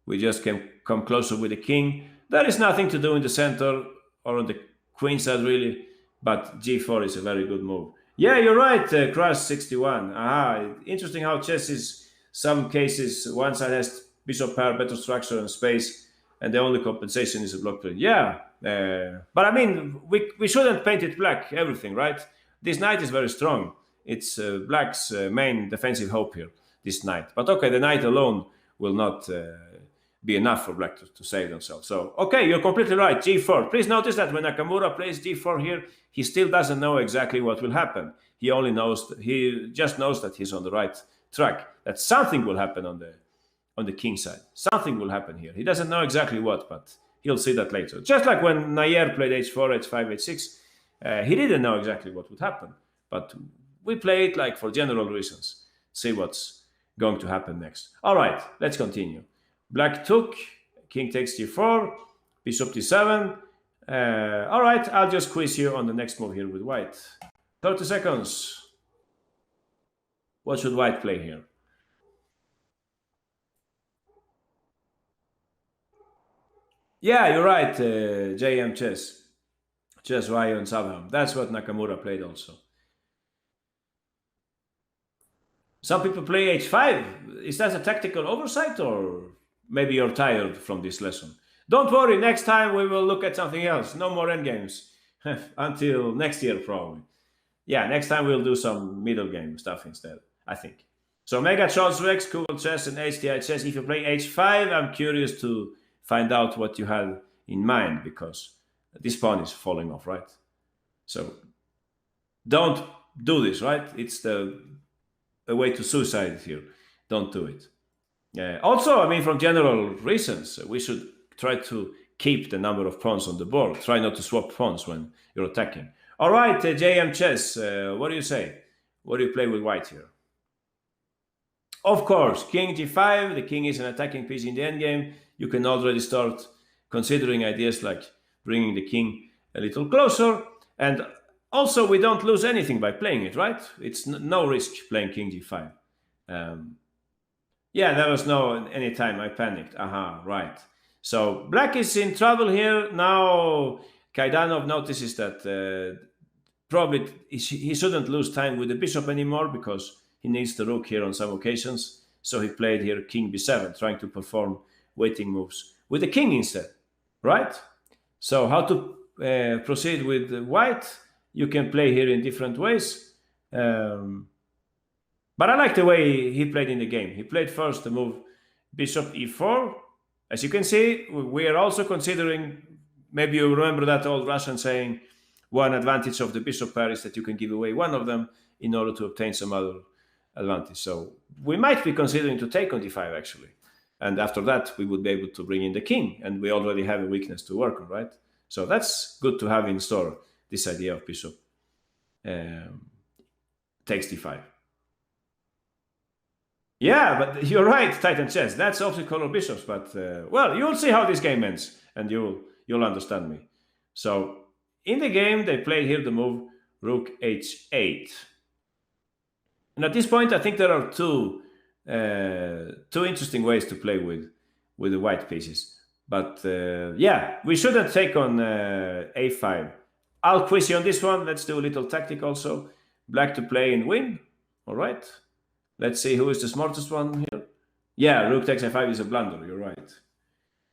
We just come closer with the king. There is nothing to do in the center or on the queen side, really, but G4 is a very good move. Yeah, you're right, Crush 61. Aha, interesting how chess is, some cases, one side has bishop pair, better structure and space, and the only compensation is a block play. Yeah, but I mean, we shouldn't paint it black, everything, right? This knight is very strong. It's black's main defensive hope here, this knight. But okay, the knight alone will not be enough for black to save themselves. So, okay, you're completely right, G4. Please notice that when Nakamura plays G4 here, he still doesn't know exactly what will happen. He just knows that he's on the right track, that something will happen on the king side. Something will happen here. He doesn't know exactly what, but he'll see that later. Just like when Nair played H4, H5, H6, he didn't know exactly what would happen, but we play it like for general reasons. See what's going to happen next. All right, let's continue. Black took, king takes G4, bishop D7. All right, I'll just quiz you on the next move here with white. 30 seconds. What should white play here? Yeah, you're right, JM Chess. Chess, Ryu, and Sabham. That's what Nakamura played also. Some people play H5. Is that a tactical oversight, or maybe you're tired from this lesson? Don't worry, next time we will look at something else. No more endgames. Until next year, probably. Yeah, next time we'll do some middle game stuff instead, I think. So Mega Charles Rex, Google Chess, and HDI Chess. If you play H5, I'm curious to find out what you had in mind, because this pawn is falling off, right? So don't do this, right? It's a way to suicide here. Don't do it. Also, I mean, from general reasons, we should try to keep the number of pawns on the board. Try not to swap pawns when you're attacking. All right, JM Chess, what do you say? What do you play with white here? Of course, king G5. The king is an attacking piece in the endgame. You can already start considering ideas like bringing the king a little closer. And also, we don't lose anything by playing it, right? It's no risk playing king G5. Yeah, there was no any time I panicked. Aha, right. So black is in trouble here. Now Kaidanov notices that probably he shouldn't lose time with the bishop anymore, because he needs the rook here on some occasions. So he played here king b7, trying to perform waiting moves with the king instead, right? So how to proceed with white? You can play here in different ways. But I like the way he played in the game. He played first the move bishop e4. As you can see, we are also considering, maybe you remember that old Russian saying, one advantage of the bishop pair is that you can give away one of them in order to obtain some other advantage. So we might be considering to take on d5, actually. And after that, we would be able to bring in the king, and we already have a weakness to work on, right? So that's good to have in store, this idea of bishop takes d5. Yeah, but you're right, Titan chess. That's opposite color bishops, but well, you'll see how this game ends, and you'll understand me. So in the game, they played here the move Rook H8, and at this point, I think there are two interesting ways to play with the white pieces. But yeah, we shouldn't take on A5. I'll quiz you on this one. Let's do a little tactic also. Black to play and win. All right. Let's see who is the smartest one here. Yeah, Rook takes A5 is a blunder. You're right.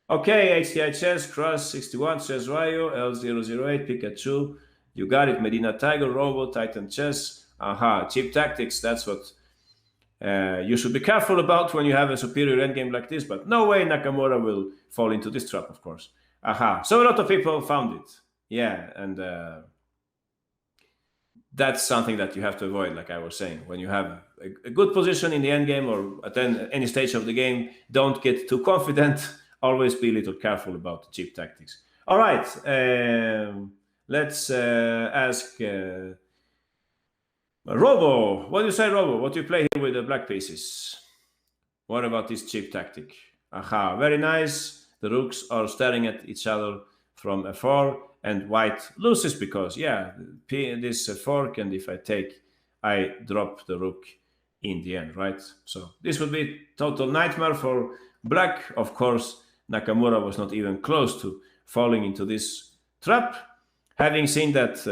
Okay, HTI chess, cross 61, chess Rayo, L008, Pikachu. You got it, Medina Tiger, Robo, Titan chess. Aha, cheap tactics. That's what you should be careful about when you have a superior endgame like this. But no way Nakamura will fall into this trap, of course. Aha, so a lot of people found it. Yeah, and that's something that you have to avoid, like I was saying. When you have a good position in the endgame or at any stage of the game, don't get too confident. Always be a little careful about the cheap tactics. All right, let's ask Robo. What do you say, Robo? What do you play here with the black pieces? What about this cheap tactic? Aha, very nice. The rooks are staring at each other from afar, and white loses because, yeah, this fork, and if I take, I drop the rook in the end, right? So this would be total nightmare for black. Of course, Nakamura was not even close to falling into this trap. Having seen that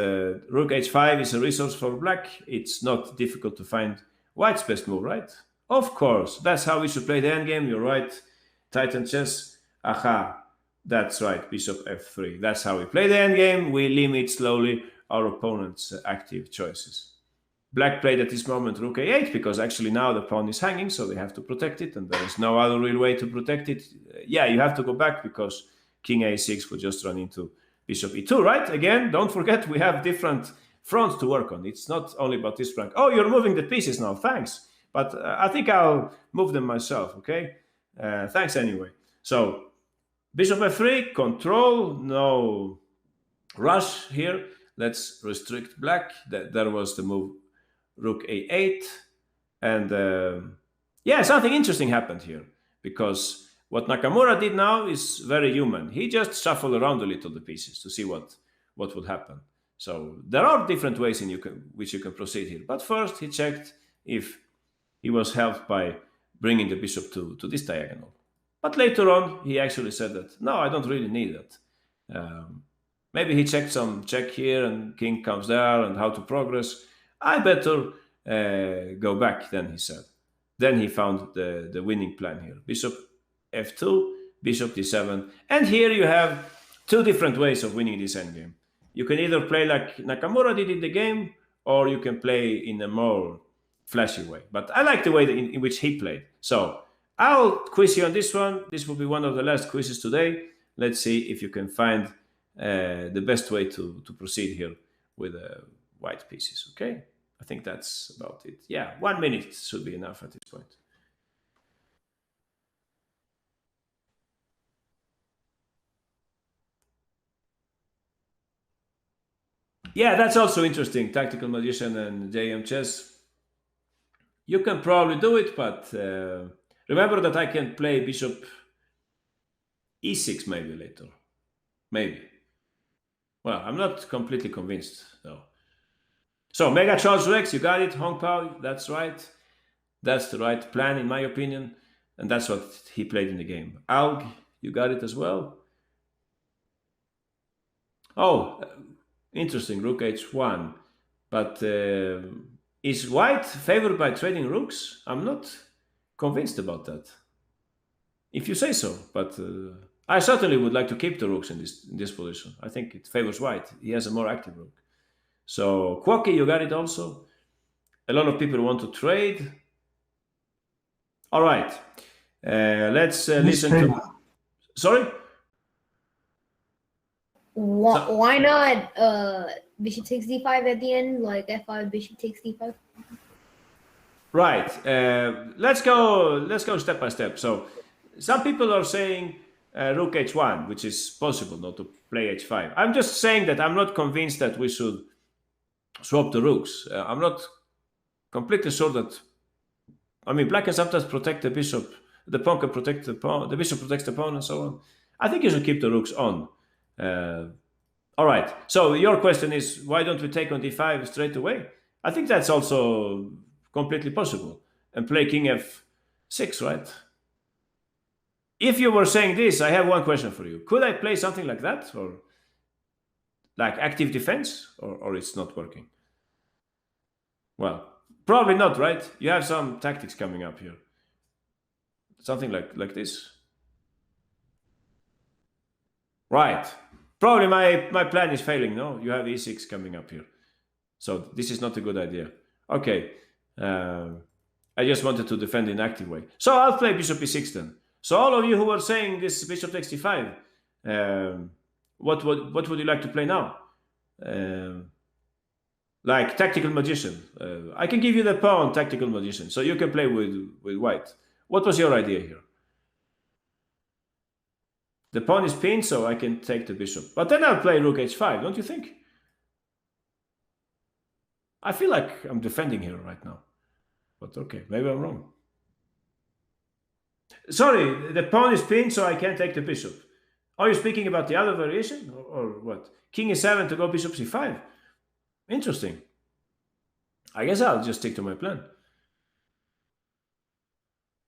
Rook H5 is a resource for black, it's not difficult to find white's best move, right? Of course, that's how we should play the endgame. You're right, Titan chess. Aha, that's right, Bishop F3. That's how we play the endgame. We limit slowly our opponent's active choices. Black played at this moment Rook A8 because actually now the pawn is hanging, so they have to protect it, and there is no other real way to protect it. Yeah, you have to go back because King A6 would just run into Bishop E2, right? Again, don't forget we have different fronts to work on. It's not only about this flank. Oh, you're moving the pieces now, thanks. But I think I'll move them myself, okay? Thanks anyway. So, Bishop F3, control, no rush here. Let's restrict black. That was the move Rook A8. And yeah, something interesting happened here because what Nakamura did now is very human. He just shuffled around a little the pieces to see what would happen. So there are different ways in which you can proceed here. But first he checked if he was helped by bringing the bishop to this diagonal. But later on, he actually said that, no, I don't really need that. Maybe he checked some check here and king comes there and how to progress. I better go back, then he said. Then he found the winning plan here. Bishop F2, Bishop D7. And here you have two different ways of winning this endgame. You can either play like Nakamura did in the game, or you can play in a more flashy way. But I like the way in which he played. So I'll quiz you on this one. This will be one of the last quizzes today. Let's see if you can find the best way to proceed here with white pieces, okay? I think that's about it. Yeah, 1 minute should be enough at this point. Yeah, that's also interesting. Tactical Magician and JM Chess. You can probably do it, but remember that I can play Bishop E6 maybe later. Maybe. Well, I'm not completely convinced, though. So, Mega Charles Rex, you got it. Hong Pao, that's right. That's the right plan, in my opinion. And that's what he played in the game. Alg, you got it as well. Oh, interesting, Rook H1. But is white favored by trading rooks? I'm not convinced about that. If you say so, but I certainly would like to keep the rooks in this position. I think it favors white. He has a more active rook. So, Quocky, you got it also. A lot of people want to trade. All right. Let's listen to... Sorry? Why not bishop takes d5 at the end, like f5, bishop takes d5? Right. Let's go step by step. So some people are saying rook h1, which is possible, not to play h5. I'm just saying that I'm not convinced that we should swap the rooks. I'm not completely sure that I mean, black can sometimes protect the bishop. The pawn can protect the pawn. The bishop protects the pawn, and so on. I think you should keep the rooks on. All right. So your question is, why don't we take on d5 straight away? I think that's also completely possible. And play king f6, right? If you were saying this, I have one question for you. Could I play something like that, or like active defense, or it's not working? Well, probably not, right? You have some tactics coming up here. Something like this. Right. Probably my plan is failing, no? You have e6 coming up here. So this is not a good idea. Okay. I just wanted to defend in an active way. So I'll play bishop e6 then. So all of you who were saying this bishop takes d5, what would you like to play now? Like tactical magician. I can give you the pawn tactical magician, so you can play with white. What was your idea here? The pawn is pinned, so I can take the bishop. But then I'll play rook h5, don't you think? I feel like I'm defending here right now. But okay, maybe I'm wrong. Sorry, the pawn is pinned, so I can't take the bishop. Are you speaking about the other variation, or what? King e7 to go bishop c5. Interesting. I guess I'll just stick to my plan.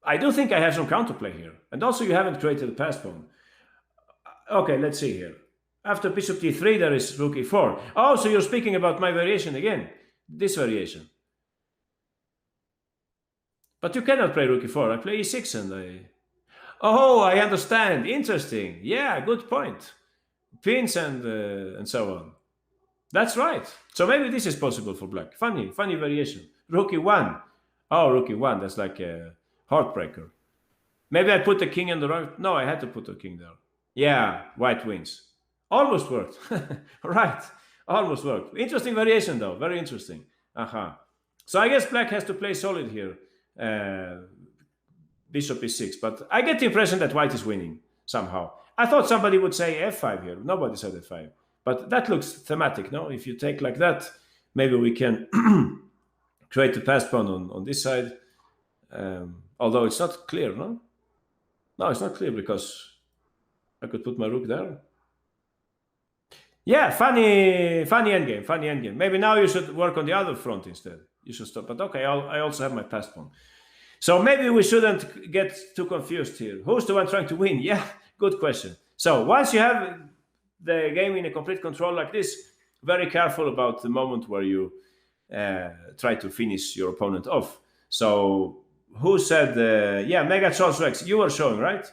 I do think I have some counterplay here. And also you haven't created a pass pawn. Okay, let's see here. After bishop d3, there is rook e4. Oh, so you're speaking about my variation again. This variation. But you cannot play rook e4. I play e6 and I... Oh, I understand. Interesting. Yeah, good point. Pins and so on. That's right. So maybe this is possible for black. Funny variation. Rook e1. Oh, rook e1. That's like a heartbreaker. Maybe I put the king in the right... No, I had to put the king there. Yeah, white wins. Almost worked. Right. Almost worked. Interesting variation though. Very interesting. Aha. So I guess black has to play solid here. Bishop e6. But I get the impression that white is winning somehow. I thought somebody would say f5 here. Nobody said f5. But that looks thematic, no? If you take like that, maybe we can create a pass pawn on this side. Although it's not clear, no? No, it's not clear because I could put my rook there. Yeah, funny endgame. Maybe now you should work on the other front instead. You should stop. But okay, I also have my pass pawn. So maybe we shouldn't get too confused here. Who's the one trying to win? Yeah, good question. So once you have the game in a complete control like this, very careful about the moment where you try to finish your opponent off. So who said, yeah, Mega Charles Rex, you were showing, right?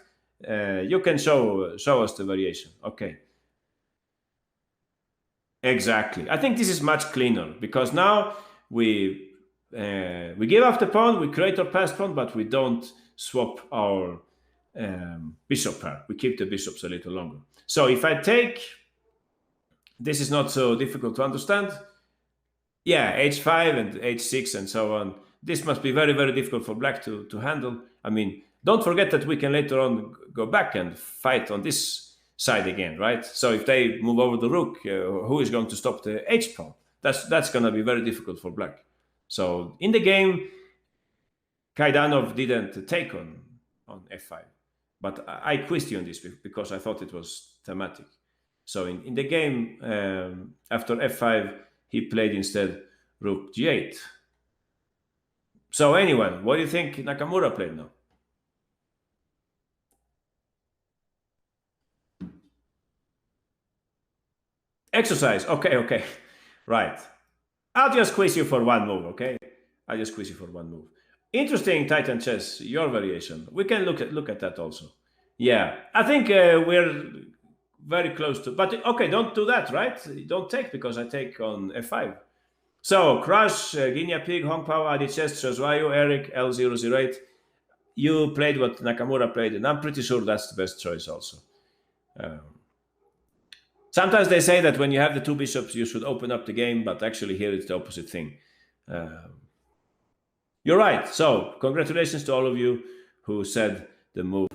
You can show us the variation. Okay. Exactly. I think this is much cleaner because now we give up the pawn, we create our pass pawn, but we don't swap our bishop pair. We keep the bishops a little longer. So if I take, this is not so difficult to understand. Yeah, h5 and h6 and so on. This must be very, very difficult for black to handle. I mean, don't forget that we can later on go back and fight on this side again, right? So if they move over the rook, who is going to stop the h pawn? That's going to be very difficult for black. So in the game, Kaidanov didn't take on f5. But I quizzed you on this because I thought it was thematic. So in the game, after f5, he played instead rook g8. So anyway, what do you think Nakamura played now? Exercise. Okay. Right. I'll just quiz you for one move, okay? I'll just quiz you for one move. Interesting, Titan Chess, your variation. We can look at that also. Yeah, I think we're very close to... But okay, don't do that, right? Don't take because I take on f5. So, Crush, Guinea Pig, Hong Pao, Adi Chess, Shazwayo, Eric, L008. You played what Nakamura played, and I'm pretty sure that's the best choice also. Sometimes they say that when you have the two bishops, you should open up the game, but actually here it's the opposite thing. You're right. So, congratulations to all of you who said the move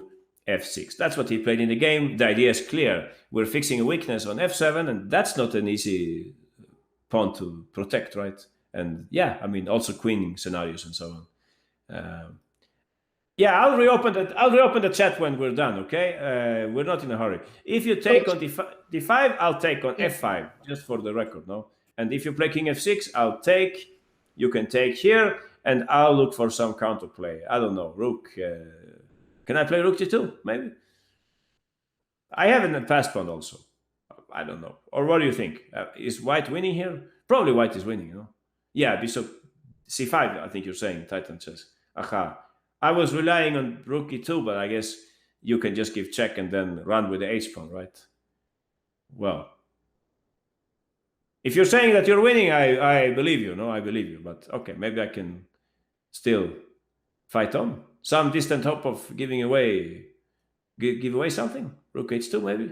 f6. That's what he played in the game. The idea is clear. We're fixing a weakness on f7, and that's not an easy pawn to protect, right? And yeah, I mean, also queening scenarios and so on. Yeah, I'll reopen the chat when we're done. Okay, we're not in a hurry. If you take on d5, I'll take on f5, just for the record, no. And if you play king f6, I'll take. You can take here, and I'll look for some counterplay. I don't know, rook. Can I play rook g2? Maybe. I have a pass pawn also. I don't know. Or what do you think? Is white winning here? Probably white is winning, you know. Yeah, bishop c5, I think you're saying, Titan chess. Aha. I was relying on rook e2, but I guess you can just give check and then run with the h pawn, right? Well, if you're saying that you're winning, I believe you. No, I believe you. But okay, maybe I can still fight on. Some distant hope of giving away, give away something. Rook h2, maybe.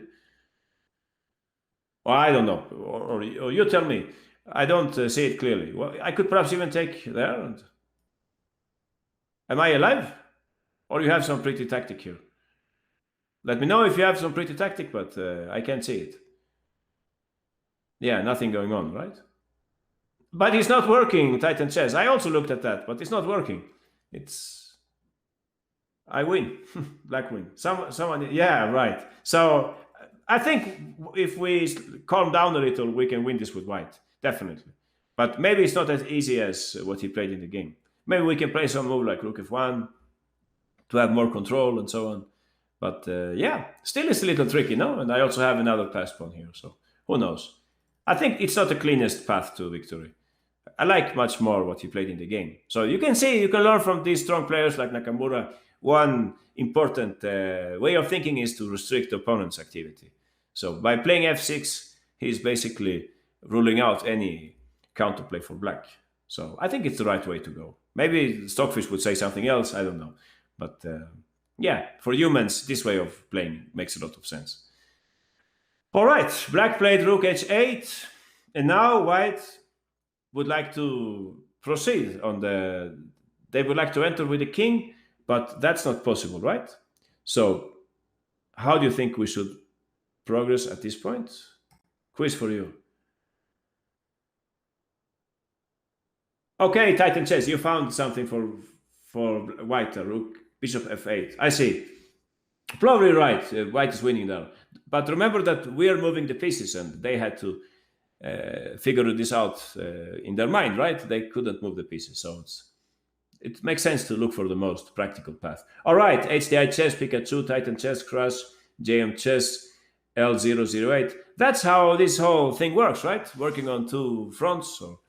Well, I don't know. Or you tell me. I don't see it clearly. Well, I could perhaps even take there. And... Am I alive? Or you have some pretty tactic here? Let me know if you have some pretty tactic, but I can't see it. Yeah, nothing going on, right? But it's not working, Titan chess. I also looked at that, but it's not working. I win. Black win. Someone, yeah, right. So I think if we calm down a little, we can win this with white, definitely. But maybe it's not as easy as what he played in the game. Maybe we can play some move like rook f1 to have more control and so on. But yeah, still it's a little tricky, no? And I also have another pass pawn here, so who knows? I think it's not the cleanest path to victory. I like much more what he played in the game. So you can see, you can learn from these strong players like Nakamura. One important way of thinking is to restrict the opponent's activity. So by playing f6, he's basically ruling out any counterplay for black. So I think it's the right way to go. Maybe Stockfish would say something else, I don't know. But yeah, for humans, this way of playing makes a lot of sense. All right, black played rook h8, and now white would like to proceed on the... They would like to enter with the king, but that's not possible, right? So how do you think we should progress at this point? Quiz for you. Okay, Titan chess, you found something for white, rook, bishop f8. I see. Probably right, white is winning now. But remember that we are moving the pieces and they had to figure this out in their mind, right? They couldn't move the pieces, so it makes sense to look for the most practical path. All right, HDI chess, Pikachu, Titan chess, Crush, JM chess, L008. That's how this whole thing works, right? Working on two fronts or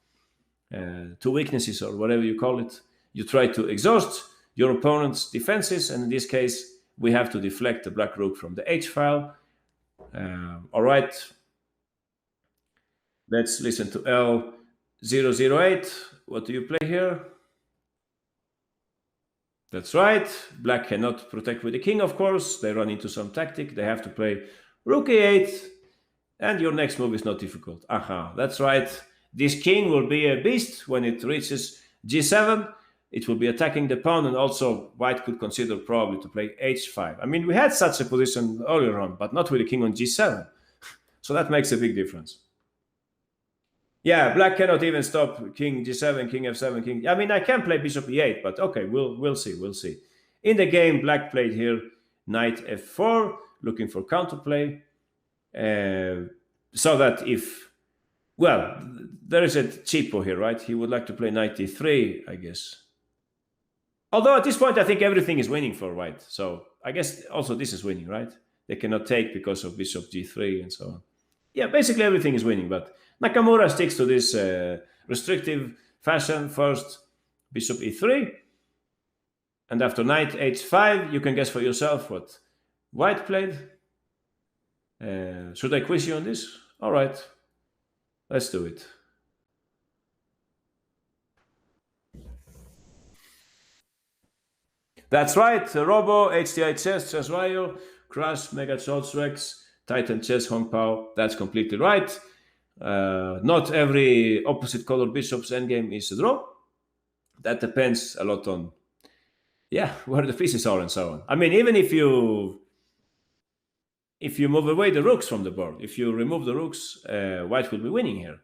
two weaknesses or whatever you call it. You try to exhaust your opponent's defenses, and in this case, we have to deflect the black rook from the H file. All right. Let's listen to L008. What do you play here? That's right. Black cannot protect with the king, of course. They run into some tactic. They have to play rook e8. And your next move is not difficult. Aha, that's right. This king will be a beast when it reaches g7. It will be attacking the pawn, and also white could consider probably to play h5. I mean, we had such a position earlier on, but not with the king on g7. So that makes a big difference. Yeah, black cannot even stop king g7, king f7, king... I mean, I can play bishop e8, but okay, we'll see. In the game, black played here knight f4, looking for counterplay. So that if... Well, there is a cheapo here, right? He would like to play knight e3, I guess. Although at this point, I think everything is winning for white. So I guess also this is winning, right? They cannot take because of bishop g3 and so on. Yeah, basically everything is winning, but Nakamura sticks to this restrictive fashion. First, bishop e3. And after knight h5, you can guess for yourself what white played. Should I quiz you on this? All right, let's do it. That's right, Robo, HDI Chess, Chess Royal, Crush, Mega Chols Rex, Titan Chess, Hong Pao. That's completely right. Not every opposite color bishop's endgame is a draw. That depends a lot on, yeah, where the pieces are and so on. I mean, even if you move away the rooks from the board, if you remove the rooks, white will be winning here.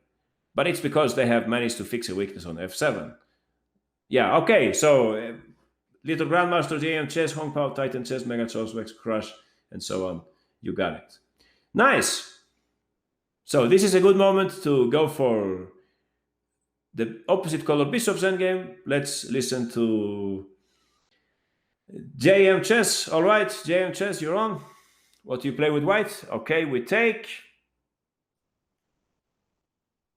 But it's because they have managed to fix a weakness on f7. Yeah, okay, so Little Grandmaster, JM Chess, Hong Pao, Titan Chess, Mega Chess, Wex, Crush, and so on. You got it. Nice. So this is a good moment to go for the opposite color Bishop's endgame. Let's listen to JM Chess. All right, JM Chess, you're on. What do you play with white? Okay, we take.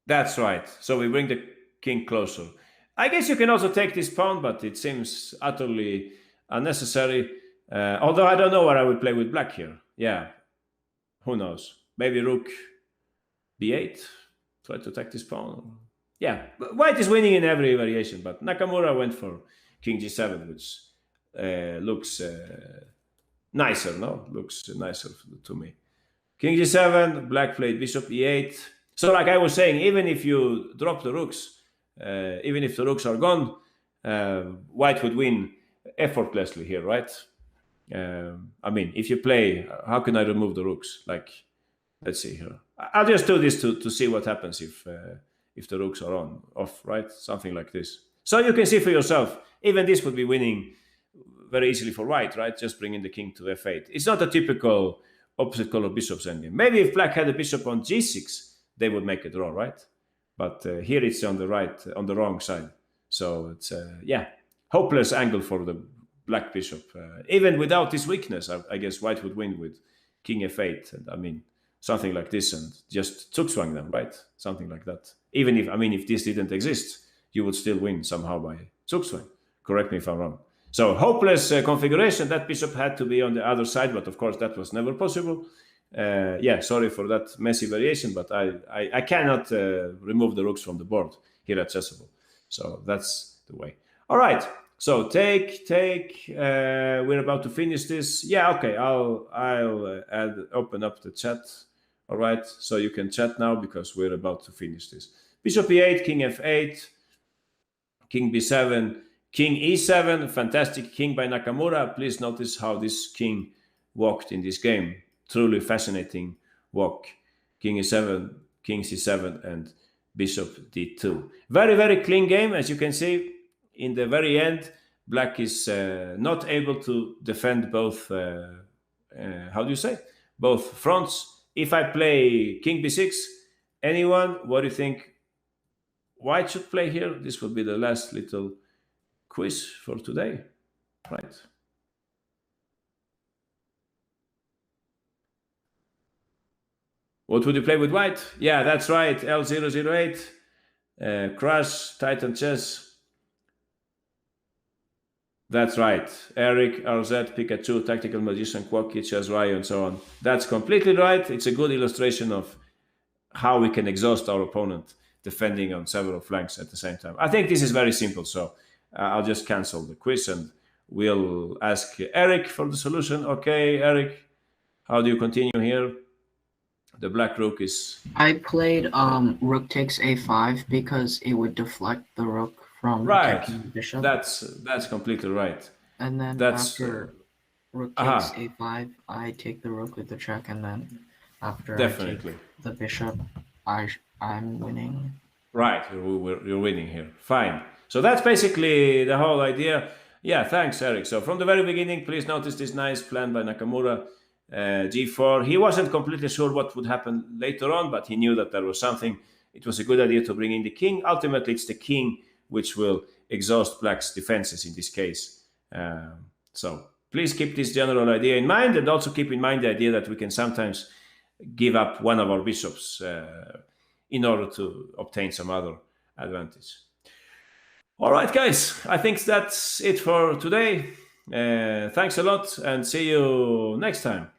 That's right. So we bring the king closer. I guess you can also take this pawn, but it seems utterly unnecessary. Although I don't know what I would play with black here. Yeah, who knows? Maybe rook b8. Try to attack this pawn. Yeah, white is winning in every variation, but Nakamura went for king g7, which looks nicer, no? Looks nicer to me. King g7, black played bishop e8. So like I was saying, even if you drop the rooks, even if the rooks are gone, white would win effortlessly here, right? I mean, if you play, how can I remove the rooks? Like, let's see here. I'll just do this to see what happens if the rooks are off, right? Something like this. So you can see for yourself, even this would be winning very easily for white, right? Just bringing the king to f8. It's not a typical opposite color bishop's endgame. Maybe if black had a bishop on g6, they would make a draw, right? But here it's on the right, on the wrong side. So it's, hopeless angle for the black bishop. Even without this weakness, I guess white would win with king f8. And I mean, something like this and just zugzwang them, right? Something like that. Even if this didn't exist, you would still win somehow by zugzwang. Correct me if I'm wrong. So hopeless configuration. That bishop had to be on the other side, but of course that was never possible. Sorry for that messy variation, but I cannot remove the rooks from the board here at Chessable. So that's the way. All right. So take. We're about to finish this. Yeah. Okay. I'll open up the chat. All right. So you can chat now because we're about to finish this. Bishop e8, king f8, king b7, king e7. Fantastic king by Nakamura. Please notice how this king walked in this game. Truly fascinating walk. King e7, king c7, and bishop d2. Very, very clean game. As you can see, in the very end, black is not able to defend both, both fronts. If I play king b6, anyone, what do you think white should play here? This will be the last little quiz for today, right? What would you play with white? Yeah, that's right. L008, Crush, Titan Chess. That's right. Eric, RZ, Pikachu, Tactical Magician, Quacky, Chess Ryo, and so on. That's completely right. It's a good illustration of how we can exhaust our opponent defending on several flanks at the same time. I think this is very simple, so I'll just cancel the quiz and we'll ask Eric for the solution. Okay, Eric, how do you continue here? The black rook is... I played rook takes a5 because it would deflect the rook from attacking the bishop. That's completely right. And then after rook takes a5, I take the rook with the check, and then after I take the bishop, I'm winning. Right, you're winning here. Fine. So that's basically the whole idea. Yeah, thanks, Eric. So from the very beginning, please notice this nice plan by Nakamura. G4. He wasn't completely sure what would happen later on, but he knew that there was something. It was a good idea to bring in the king. Ultimately, it's the king which will exhaust black's defenses in this case. So please keep this general idea in mind, and also keep in mind the idea that we can sometimes give up one of our bishops in order to obtain some other advantage. All right, guys, I think that's it for today. Thanks a lot, and see you next time.